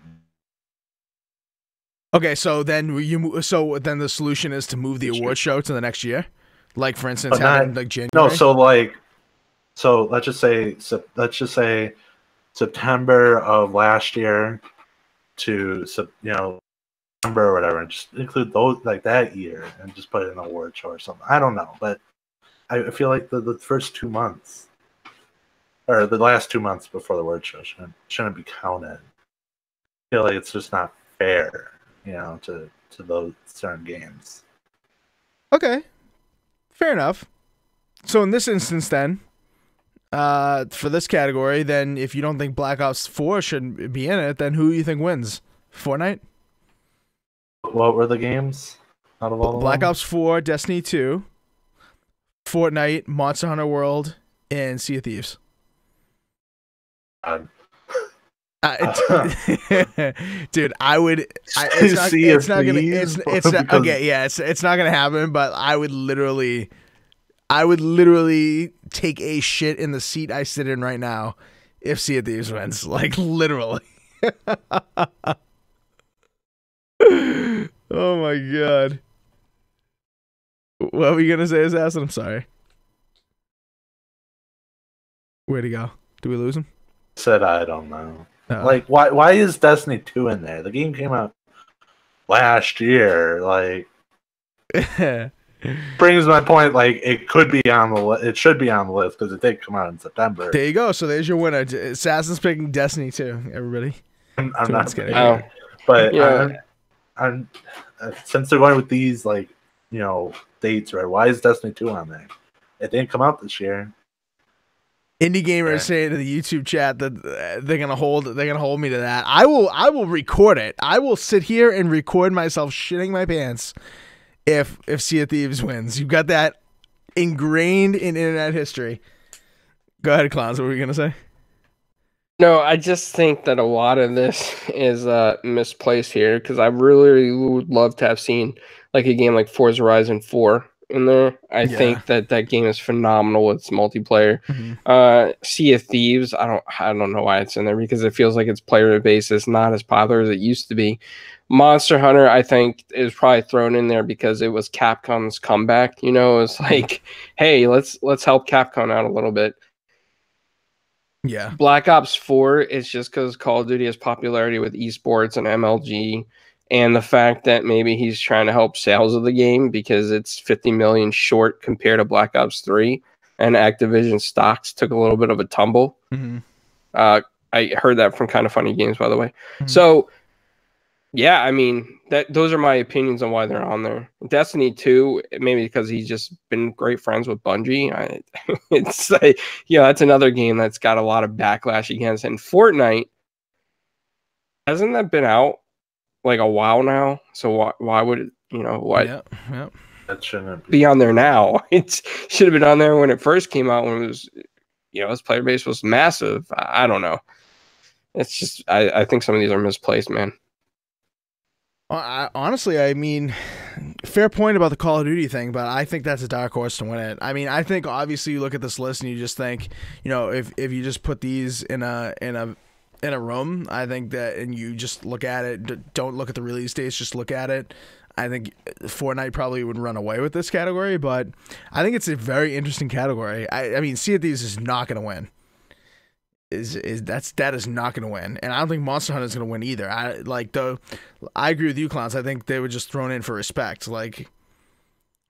okay, so then the solution is to move the award show to the next year, like, for instance, having January. No, so let's just say September of last year to September or whatever, and just include those that year and just put it in an award show or something. I don't know, but I feel like the first 2 months or the last 2 months before the award show shouldn't be counted. I feel like it's just not fair, to those certain games. Okay, fair enough. So in this instance, then, for this category, then if you don't think Black Ops 4 should be in it, then who do you think wins? Fortnite? What were the games out of all Black Ops 4, Destiny 2, Fortnite, Monster Hunter World, and Sea of Thieves. Dude, I would. It's not gonna happen. But I would literally take a shit in the seat I sit in right now if Sea of Thieves wins. Like, literally. Oh my god. What were you gonna say, Assassin? I'm sorry. Where'd he go? Did we lose him? Said I don't know. Oh. Like, why is Destiny 2 in there? The game came out last year. Like, brings my point. Like, it could be on the it should be on the list because it did come out in September. There you go. So there's your winner. Assassin's picking Destiny 2. Everybody. I'm not kidding. But Yeah. I'm since they're going with these like dates, right? Why is Destiny 2 on there? It didn't come out this year. Indie Gamer is saying to the YouTube chat that they're gonna hold me to that. I will record it. I will sit here and record myself shitting my pants if Sea of Thieves wins. You've got that ingrained in internet history. Go ahead, Clowns. What were you gonna say? No, I just think that a lot of this is misplaced here because I really would love to have seen like a game like Forza Horizon 4 in there. I think that game is phenomenal with its multiplayer. Sea of Thieves, I don't know why it's in there because it feels like its player base is not as popular as it used to be. Monster Hunter, I think, is probably thrown in there because it was Capcom's comeback. It's like, hey, let's help Capcom out a little bit. Yeah. Black Ops 4 is just because Call of Duty has popularity with esports and MLG, and the fact that maybe he's trying to help sales of the game because it's 50 million short compared to Black Ops 3, and Activision stocks took a little bit of a tumble. I heard that from Kind of Funny Games, by the way. So, yeah, I mean, those are my opinions on why they're on there. Destiny 2, maybe because he's just been great friends with Bungie. It's like, that's another game that's got a lot of backlash against. And Fortnite, hasn't that been out like a while now? So why would it, why That shouldn't be on there now? It should have been on there when it first came out, when it was, its player base was massive. I don't know. It's just, I think some of these are misplaced, man. Honestly, I mean, fair point about the Call of Duty thing, but I think that's a dark horse to win it. I mean, I think obviously you look at this list and you just think, if you just put these in a room, I think that, and you just look at it, don't look at the release dates, just look at it. I think Fortnite probably would run away with this category, but I think it's a very interesting category. I mean, Sea of Thieves is not going to win. That is not going to win, and I don't think Monster Hunter is going to win either. I agree with you, Clowns. I think they were just thrown in for respect. Like,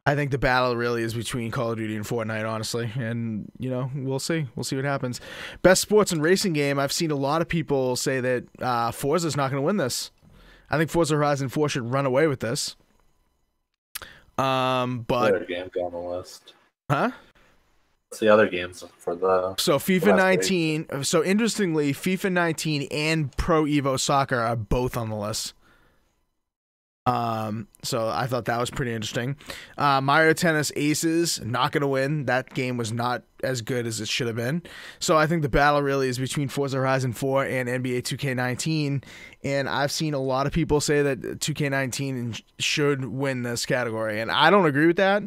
I think the battle really is between Call of Duty and Fortnite, honestly, and we'll see what happens. Best sports and racing game. I've seen a lot of people say that Forza is not going to win this. I think Forza Horizon 4 should run away with this. But other games on the list, huh? The other games for the FIFA 19. Week. So interestingly, FIFA 19 and Pro Evo Soccer are both on the list. So I thought that was pretty interesting. Mario Tennis Aces, not going to win. That game was not as good as it should have been. So I think the battle really is between Forza Horizon 4 and NBA 2K19. And I've seen a lot of people say that 2K19 should win this category. And I don't agree with that.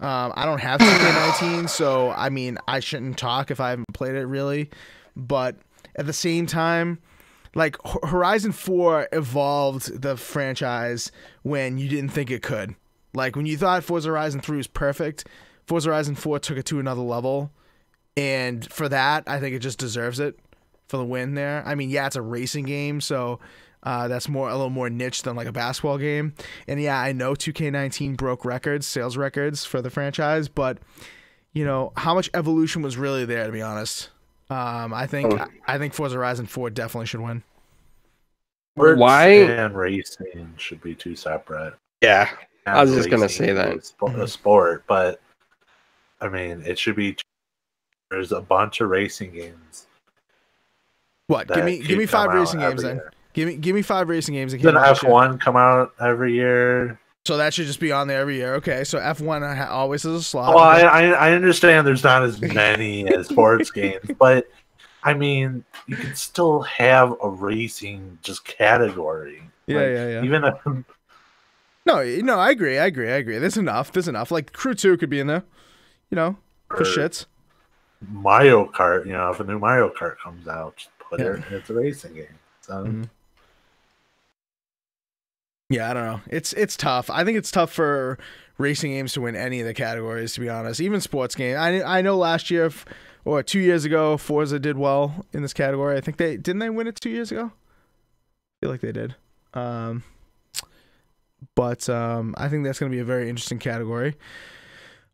I don't have 2K19, so I mean, I shouldn't talk if I haven't played it really. But at the same time, like Horizon 4 evolved the franchise when you didn't think it could. Like when you thought Forza Horizon 3 was perfect, Forza Horizon 4 took it to another level. And for that, I think it just deserves it for the win there. I mean, yeah, it's a racing game, so that's a little more niche than like a basketball game. And yeah, I know 2K19 broke sales records for the franchise, but how much evolution was really there, to be honest? I think Forza Horizon 4 definitely should win. Why? And racing should be two separate. Yeah, I was just gonna say that a sport, but I mean, it should be. There's a bunch of racing games. What? Give me 5 racing games then. Give me 5 racing games. Doesn't F1 come out every year? So that should just be on there every year. Okay, so F1 always has a slot. Well, I understand there's not as many as sports games, but I mean, you can still have a racing just category. Yeah. Even if... No, I agree. There's enough. Like Crew 2 could be in there, for shits. Mario Kart, if a new Mario Kart comes out, just put it. It's a racing game. So. Yeah, I don't know. It's tough. I think it's tough for racing games to win any of the categories, to be honest. Even sports game. I know last year or 2 years ago, Forza did well in this category. I think didn't they win it 2 years ago? I feel like they did. But I think that's going to be a very interesting category.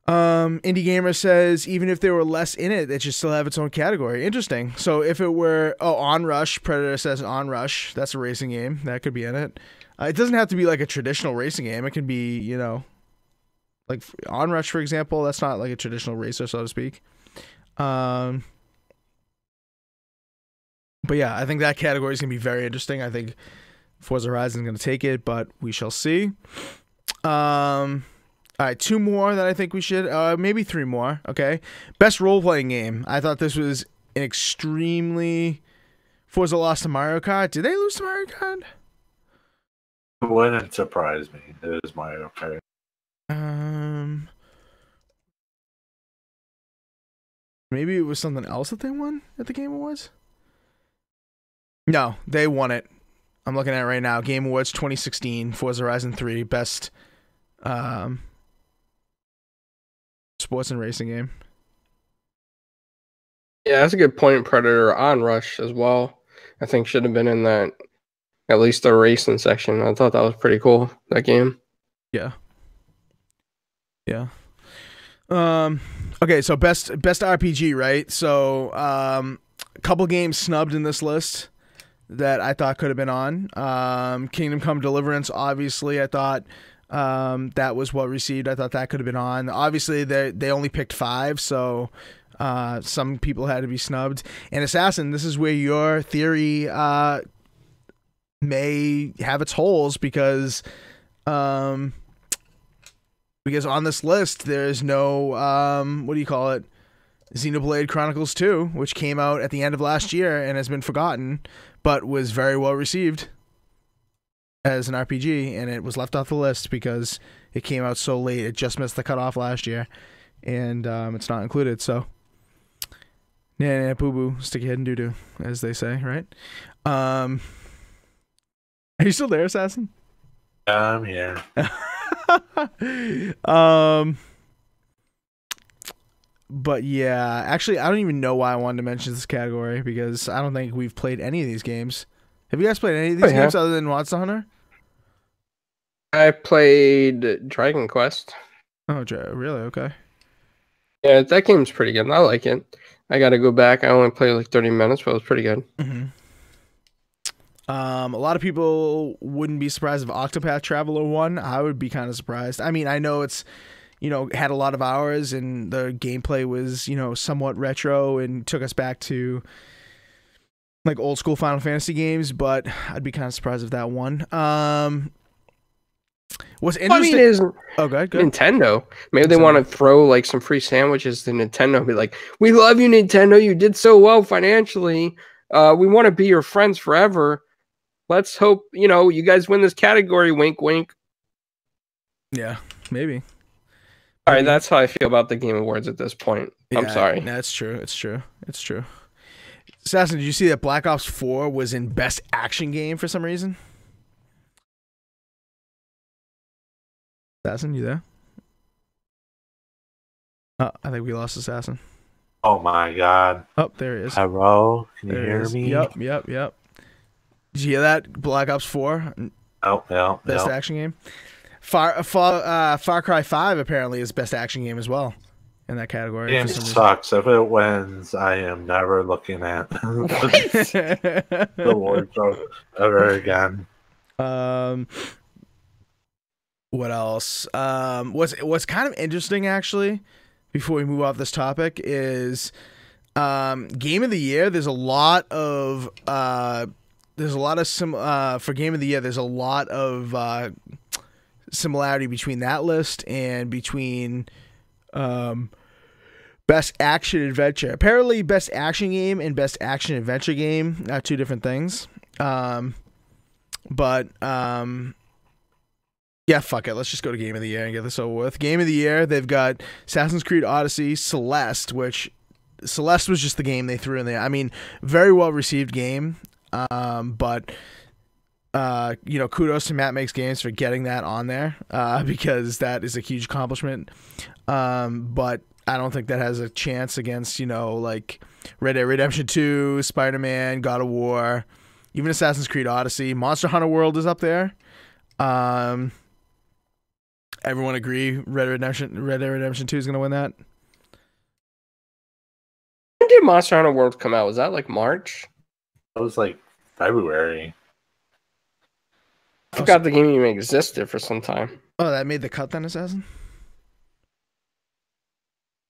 Indie Gamer says even if there were less in it, it should still have its own category. Interesting. So if it were Onrush, Predator says Onrush, that's a racing game that could be in it. It doesn't have to be like a traditional racing game. It can be, you know, like Onrush, for example. That's not like a traditional racer, so to speak. But yeah, I think that category is gonna be very interesting. I think Forza Horizon is gonna take it, but we shall see. All right, 2 more that I think we should, maybe 3 more, okay? Best role-playing game. I thought this was an extremely... Forza lost to Mario Kart. Did they lose to Mario Kart? It wouldn't surprise me. It is Mario Kart. Maybe it was something else that they won at the Game Awards? No, they won it. I'm looking at it right now. Game Awards 2016, Forza Horizon 3, best... sports and racing game. Yeah, that's a good point. Predator Onrush as well. I think should have been in that, at least the racing section. I thought that was pretty cool, that game. Yeah. Yeah. Okay, so best RPG, right? So a couple games snubbed in this list that I thought could have been on. Kingdom Come Deliverance, obviously, I thought that was what received. I thought that could have been on. Obviously, they only picked 5, so some people had to be snubbed. And Assassin, this is where your theory may have its holes because on this list there's no what do you call it? Xenoblade Chronicles 2, which came out at the end of last year and has been forgotten, but was very well received as an RPG, and it was left off the list because it came out so late. It just missed the cutoff last year, and it's not included. So, nah, boo boo, stick your head in doo doo, as they say, right? Are you still there, Assassin? I'm here. But yeah, actually, I don't even know why I wanted to mention this category because I don't think we've played any of these games. Have you guys played any of these games other than Monster Hunter? I played Dragon Quest. Oh, really? Okay. Yeah, that game's pretty good. I like it. I got to go back. I only played like 30 minutes, but it was pretty good. Mm-hmm. A lot of people wouldn't be surprised if Octopath Traveler won. I would be kind of surprised. I mean, I know it's, had a lot of hours and the gameplay was, somewhat retro and took us back to like old school Final Fantasy games, but I'd be kind of surprised if that won. What's interesting is good. Nintendo. Maybe they want to throw like some free sandwiches to Nintendo and be like, we love you, Nintendo. You did so well financially. We want to be your friends forever. Let's hope, you guys win this category. Wink, wink. Yeah, maybe. All right, that's how I feel about the Game Awards at this point. I'm sorry. That's true. It's true. Assassin, did you see that Black Ops 4 was in Best Action Game for some reason? Assassin, you there? Oh, I think we lost Assassin. Oh my god. Oh, there he is. Hello? Can you hear me? Yep. Did you hear that? Black Ops 4? Oh, yeah. Best action game. Far Cry 5 apparently is Best Action Game as well in that category. Game sucks. If it wins, I am never looking at the wardrobe ever again. What else? What's kind of interesting actually, before we move off this topic, is Game of the Year. There's a lot of for Game of the Year. There's a lot of similarity between that list and between Best Action Adventure. Apparently, Best Action Game and Best Action Adventure Game are 2 different things. Yeah, fuck it. Let's just go to Game of the Year and get this over with. Game of the Year, they've got Assassin's Creed Odyssey, Celeste, which Celeste was just the game they threw in there. I mean, very well received game, but kudos to Matt Makes Games for getting that on there because that is a huge accomplishment. But I don't think that has a chance against, like Red Dead Redemption 2, Spider-Man, God of War, even Assassin's Creed Odyssey. Monster Hunter World is up there. Everyone agree Red Dead Redemption 2 is going to win that? When did Monster Hunter World come out? Was that like March? It was like February. I forgot the game even existed for some time. Oh, that made the cut then, Assassin?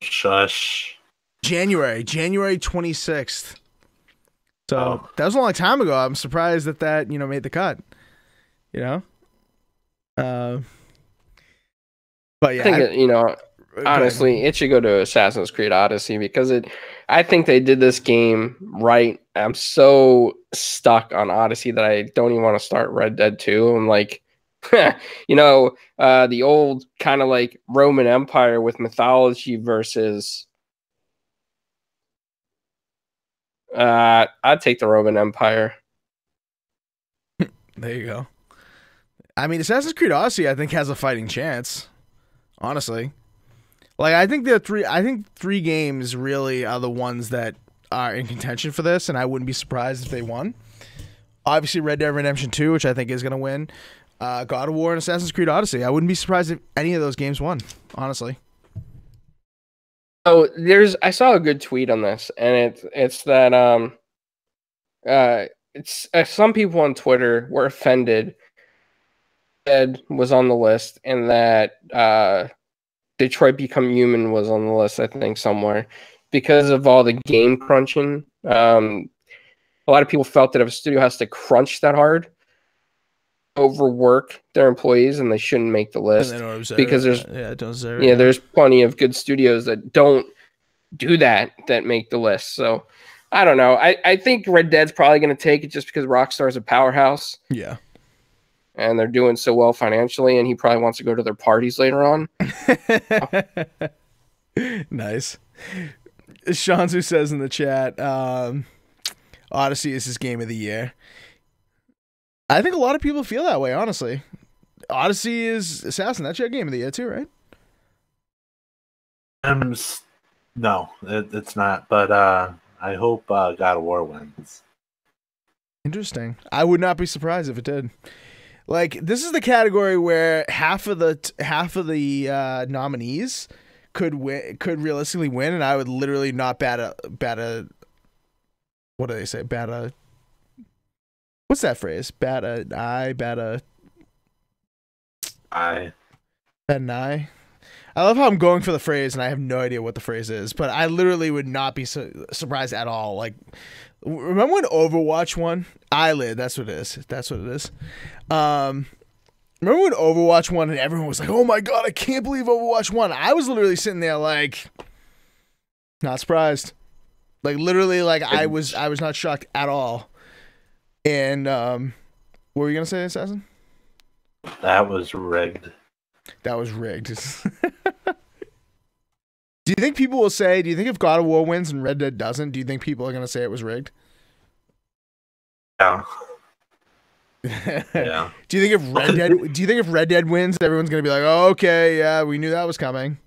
Shush. January 26th. So that was a long time ago. I'm surprised that made the cut. But yeah, I think honestly, it should go to Assassin's Creed Odyssey because I think they did this game right. I'm so stuck on Odyssey that I don't even want to start Red Dead 2. I'm like, the old kind of like Roman Empire with mythology versus. I'd take the Roman Empire. There you go. I mean, Assassin's Creed Odyssey, I think, has a fighting chance. Honestly, like I think three games really are the ones that are in contention for this, and I wouldn't be surprised if they won. Obviously, Red Dead Redemption 2, which I think is going to win. God of War and Assassin's Creed Odyssey. I wouldn't be surprised if any of those games won. Honestly. Oh, I saw a good tweet on this, and it's that some people on Twitter were offended Ed was on the list, and that Detroit Become Human was on the list, I think, somewhere, because of all the game crunching. A lot of people felt that if a studio has to crunch that hard, overwork their employees, and they shouldn't make the list because there's plenty of good studios that don't do that make the list. So I don't know. I think Red Dead's probably going to take it just because Rockstar's a powerhouse. Yeah. And they're doing so well financially, and he probably wants to go to their parties later on. Nice. Shanzu says in the chat, Odyssey is his game of the year. I think a lot of people feel that way, honestly. Odyssey is Assassin. That's your game of the year too, right? No, it's not. But I hope God of War wins. Interesting. I would not be surprised if it did. Like, this is the category where half of the nominees could realistically win, and I would literally not bat a what do they say? What's that phrase? Bat an eye. Bat an eye. I love how I'm going for the phrase, and I have no idea what the phrase is, but I literally would not be surprised at all. Like, remember when Overwatch won? Eyelid, that's what it is. Remember when Overwatch won and everyone was like, oh my god, I can't believe Overwatch won. I was literally sitting there like, not surprised. Like, literally, like, I was not shocked at all. And what were you going to say, Assassin? That was rigged. That was rigged. Do you think people will say, do you think if God of War wins and Red Dead doesn't, do you think people are going to say it was rigged? Yeah. Yeah. Do you think if Red Dead wins, everyone's going to be like, oh, okay, yeah, we knew that was coming?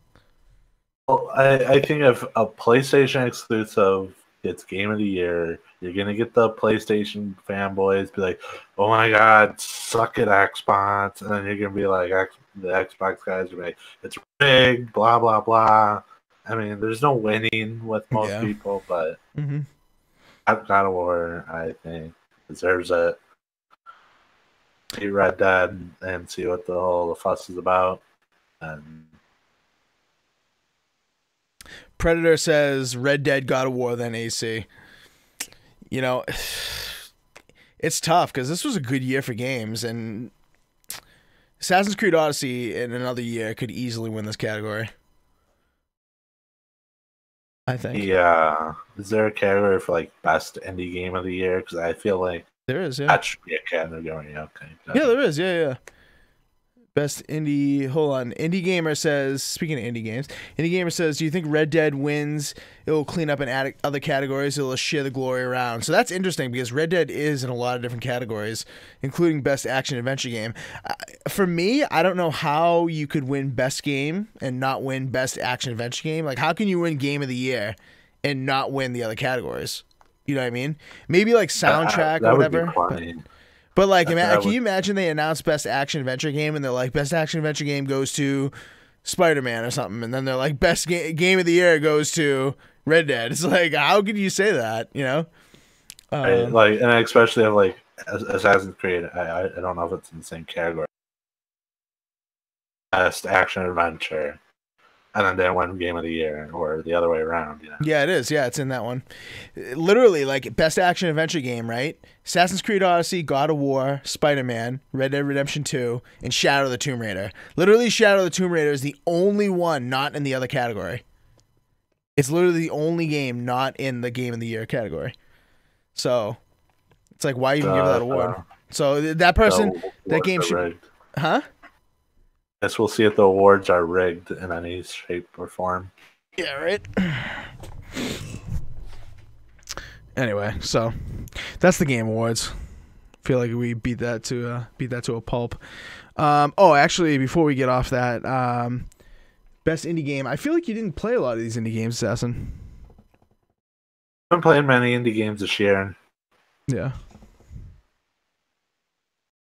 Well, I think if a PlayStation exclusive gets Game of the Year, you're going to get the PlayStation fanboys be like, oh my god, suck it, Xbox. And then you're going to be like, the Xbox guys are like, it's rigged, blah, blah, blah. I mean, there's no winning with most people, but God of War, I think, deserves it. See Red Dead and see what the whole fuss is about. And Predator says Red Dead, God of War, then AC. You know, it's tough because this was a good year for games, and Assassin's Creed Odyssey in another year could easily win this category. I think. Yeah. Is there a category for like best indie game of the year? Because I feel like there is. Yeah. That should be a category. Okay. Yeah, there is. Yeah. Best indie. Hold on. Indie Gamer says. Speaking of indie games, Indie Gamer says, "Do you think Red Dead wins? It will clean up in other categories. It will share the glory around." So that's interesting because Red Dead is in a lot of different categories, including best action adventure game. For me, I don't know how you could win best game and not win best action adventure game. Like, how can you win game of the year and not win the other categories? You know what I mean? Maybe like soundtrack or whatever. But like, can you imagine they announce best action adventure game and they're like, best action adventure game goes to Spider-Man or something, and then they're like, best game of the year goes to Red Dead. It's like, how could you say that? You know, and especially of like Assassin's Creed. I don't know if it's in the same category. Best action adventure, and then they won game of the year, or the other way around. You know? Yeah, it is. Yeah, it's in that one. Literally, like best action adventure game, right? Assassin's Creed Odyssey, God of War, Spider-Man, Red Dead Redemption 2, and Shadow of the Tomb Raider. Literally, Shadow of the Tomb Raider is the only one not in the other category. It's literally the only game not in the Game of the Year category. So, it's like, why even give that award? So, that person, that game should... Rigged. Huh? Guess we'll see if the awards are rigged in any shape or form. Yeah, right. Anyway, so that's the Game Awards. Feel like we beat that to a pulp. Actually, before we get off that, best indie game. I feel like you didn't play a lot of these indie games, Assassin. I've been playing many indie games this year. Yeah.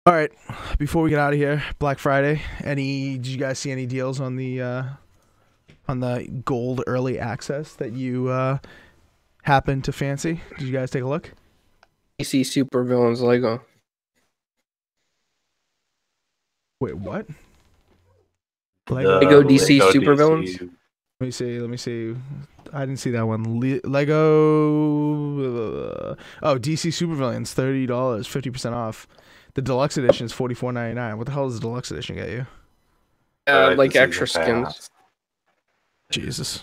All right. Before we get out of here, Black Friday. Did you guys see any deals on the gold early access that you happen to fancy? Did you guys take a look? DC Supervillains Lego. Wait, what? Lego DC Supervillains. Let me see. I didn't see that one. Lego. DC Supervillains, $30, 50% off. The deluxe edition is $44.99. What the hell does the deluxe edition get you? Like extra skins. Jesus.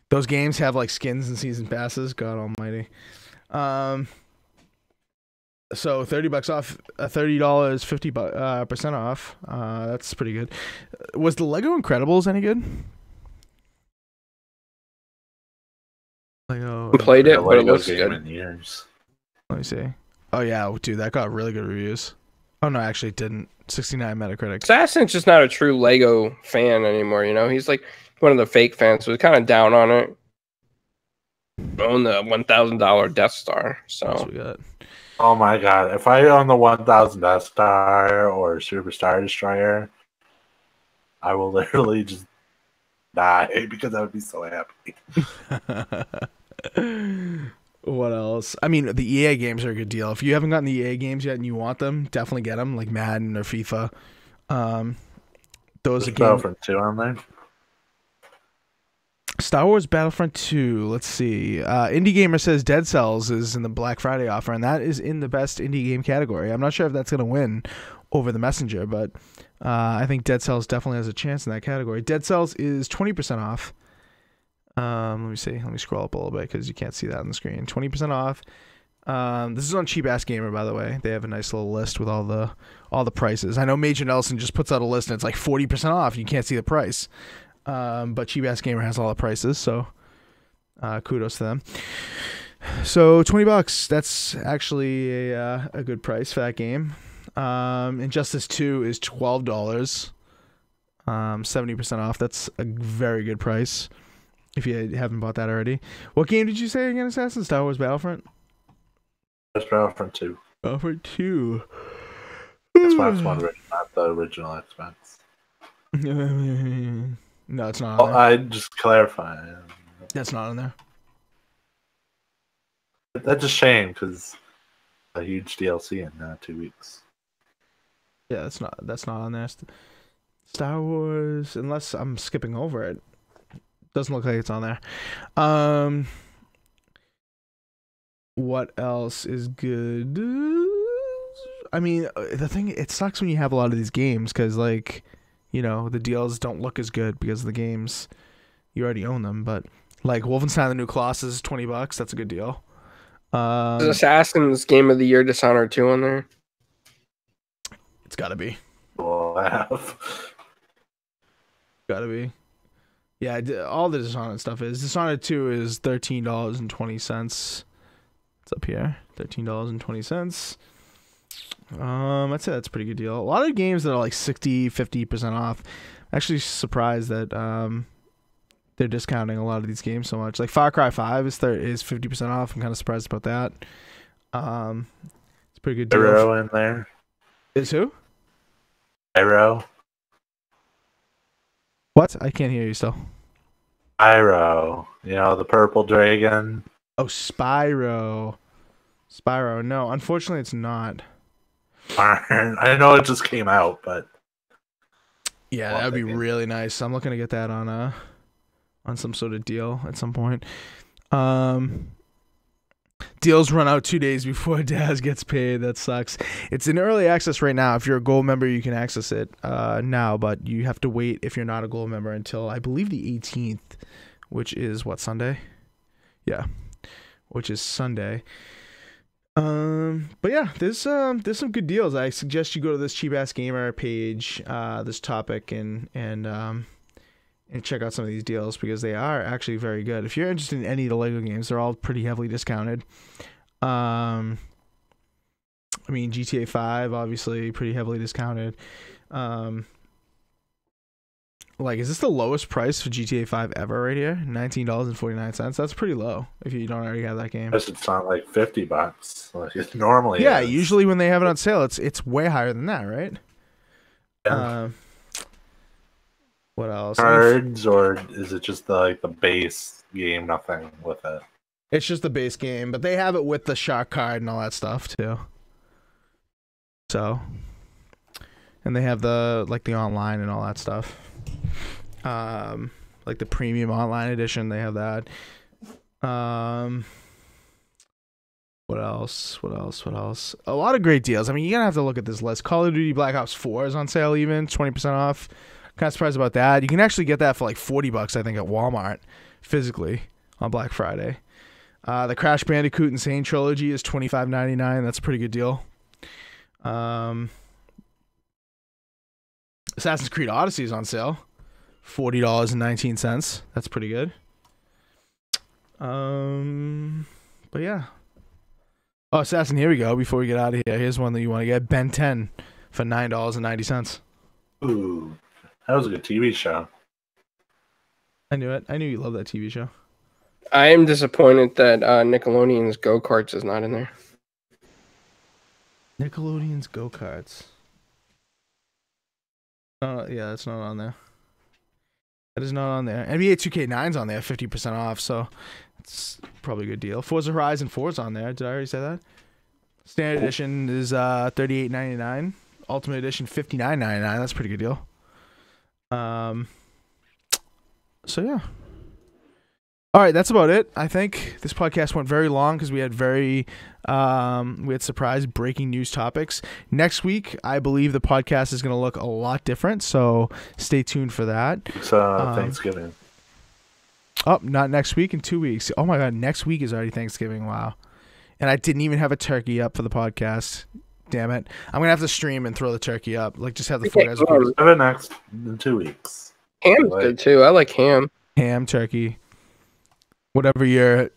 Those games have like skins and season passes. God almighty. So $30 off, $30, 50% off. That's pretty good. Was the Lego Incredibles any good? Lego. Played it, but it looks good. In years. Let me see. Oh yeah, dude, that got really good reviews. Oh no, actually it didn't. 69 Metacritic. Assassin's just not a true Lego fan anymore, you know? He's like one of the fake fans, so he's kind of down on it. Own the $1,000 Death Star, so. That's what we got. Oh my god, if I own the 1000 Death Star or Superstar Destroyer, I will literally just die because I would be so happy. What else? I mean, the EA games are a good deal. If you haven't gotten the EA games yet and you want them, definitely get them, like Madden or FIFA. Those are games. Battlefront 2 on there. Star Wars Battlefront 2. Let's see. Indie Gamer says Dead Cells is in the Black Friday offer, and that is in the best indie game category. I'm not sure if that's going to win over The Messenger, but I think Dead Cells definitely has a chance in that category. Dead Cells is 20% off. Let me see. Let me scroll up a little bit because you can't see that on the screen. 20% off. This is on Cheap Ass Gamer, by the way. They have a nice little list with all the prices. I know Major Nelson just puts out a list and it's like 40% off. You can't see the price. But Cheap Ass Gamer has all the prices, so kudos to them. So $20. That's actually a good price for that game. Injustice 2 is $12. 70% off. That's a very good price. If you haven't bought that already. What game did you say again, Assassin? Star Wars Battlefront? That's Battlefront 2. Battlefront 2. Xbox One, not the original Xbox. No, it's not on there. I just clarify. That's not on there. That's a shame because a huge DLC in 2 weeks. Yeah, that's not on there. Star Wars, unless I'm skipping over it. Doesn't look like it's on there. What else is good? I mean, the thing, it sucks when you have a lot of these games because, like, you know, the deals don't look as good because the games, you already own them. But, like, Wolfenstein: The New Colossus is $20. That's a good deal. Is Assassin's Game of the Year Dishonored 2 on there? It's got to be. Well, have. Gotta be. Yeah, all the Dishonored stuff is. Dishonored 2 is $13.20. It's up here. $13.20. I'd say that's a pretty good deal. A lot of games that are like 60, 50% off. I'm actually surprised that they're discounting a lot of these games so much. Like Far Cry 5 is 50% off. I'm kind of surprised about that. It's a pretty good deal. Pyro in there. Is who? Pyro. What? I can't hear you still. Pyro. You know, the purple dragon. Oh, Spyro. Spyro. No, unfortunately it's not. I know it just came out, but yeah, that would be really nice. I'm looking to get that on some sort of deal at some point. Deals run out 2 days before Daz gets paid. That sucks. It's in early access right now. If you're a gold member, you can access it now, but you have to wait if you're not a gold member until I believe the 18th, which is what, Sunday? Yeah, which is Sunday. But yeah, there's some good deals. I suggest you go to this Cheap Ass Gamer page, this topic, and check out some of these deals because they are actually very good. If you're interested in any of the Lego games, they're all pretty heavily discounted. I mean, GTA 5 obviously pretty heavily discounted. Like, is this the lowest price for GTA 5 ever right here? $19.49. That's pretty low if you don't already have that game. It's not like $50 like it normally yeah, is. Usually when they have it on sale, it's way higher than that, right? Yeah. What else? Cards, or is it just the base game, nothing with it? It's just the base game, but they have it with the shark card and all that stuff too. So, and they have the online and all that stuff. Like the premium online edition, they have that. What else? A lot of great deals. I mean, you're gonna have to look at this list. Call of Duty Black Ops 4 is on sale, even 20% off. Kind of surprised about that. You can actually get that for like $40, I think, at Walmart physically on Black Friday. The Crash Bandicoot Insane Trilogy is $25.99. That's a pretty good deal. Assassin's Creed Odyssey is on sale, $40.19. That's pretty good. But yeah. Oh, Assassin, here we go. Before we get out of here, here's one that you want to get. Ben 10 for $9.90. Ooh, that was a good TV show. I knew it. I knew you loved that TV show. I am disappointed that Nickelodeon's Go-Karts is not in there. Nickelodeon's Go-Karts. Yeah, that's not on there. That is not on there. NBA 2K9's on there, 50% off, so it's probably a good deal. Forza Horizon 4's on there. Did I already say that? Standard Edition is $38.99. Ultimate Edition $59.99. That's a pretty good deal. So yeah. All right, that's about it. I think this podcast went very long because we had surprise breaking news topics. Next week, I believe the podcast is going to look a lot different, so stay tuned for that. It's Thanksgiving. Oh, not next week, in 2 weeks. Oh my God, next week is already Thanksgiving. Wow. And I didn't even have a turkey up for the podcast. Damn it. I'm going to have to stream and throw the turkey up. Like, just have the 4 guys. Have it next in 2 weeks. Ham's good too. I like ham. Ham, turkey. Whatever your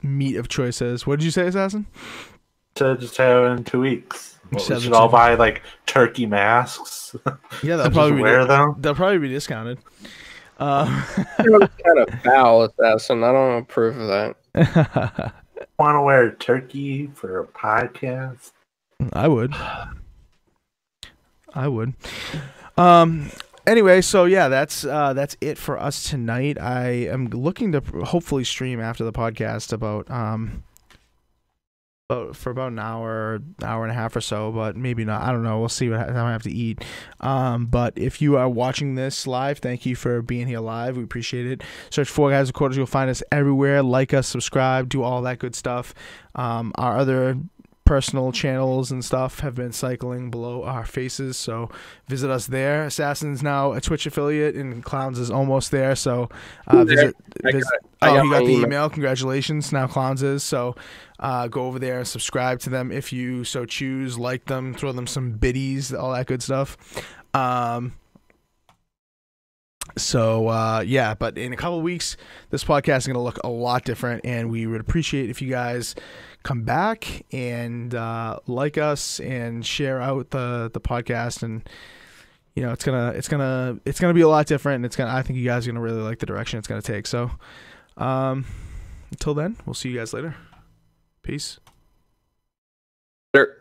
meat of choice is. What did you say, Assassin? To just have it in 2 weeks. We should all buy like turkey masks. Yeah, they'll probably wear them. They'll probably be discounted. Kind of foul, Assassin. I don't approve of that. Want to wear a turkey for a podcast? I would. Anyway, so yeah, that's it for us tonight. I am looking to hopefully stream after the podcast for about an hour and a half or so, but maybe not. I don't know. We'll see what time I have to eat. But if you are watching this live, thank you for being here live. We appreciate it. Search 4GwQPodcast. You'll find us everywhere. Like us, subscribe, do all that good stuff. Our other personal channels and stuff have been cycling below our faces, so visit us there. Assassin's now a Twitch affiliate, and Clownz is almost there, so visit. He got the email. Congratulations. Now Clownz is, so go over there and subscribe to them if you so choose. Like them, throw them some biddies, all that good stuff. Yeah, but in a couple of weeks, this podcast is going to look a lot different, and we would appreciate if you guys come back and like us and share out the podcast. And it's gonna be a lot different, and I think you guys are gonna really like the direction it's gonna take. So until then, we'll see you guys later. Peace. Later.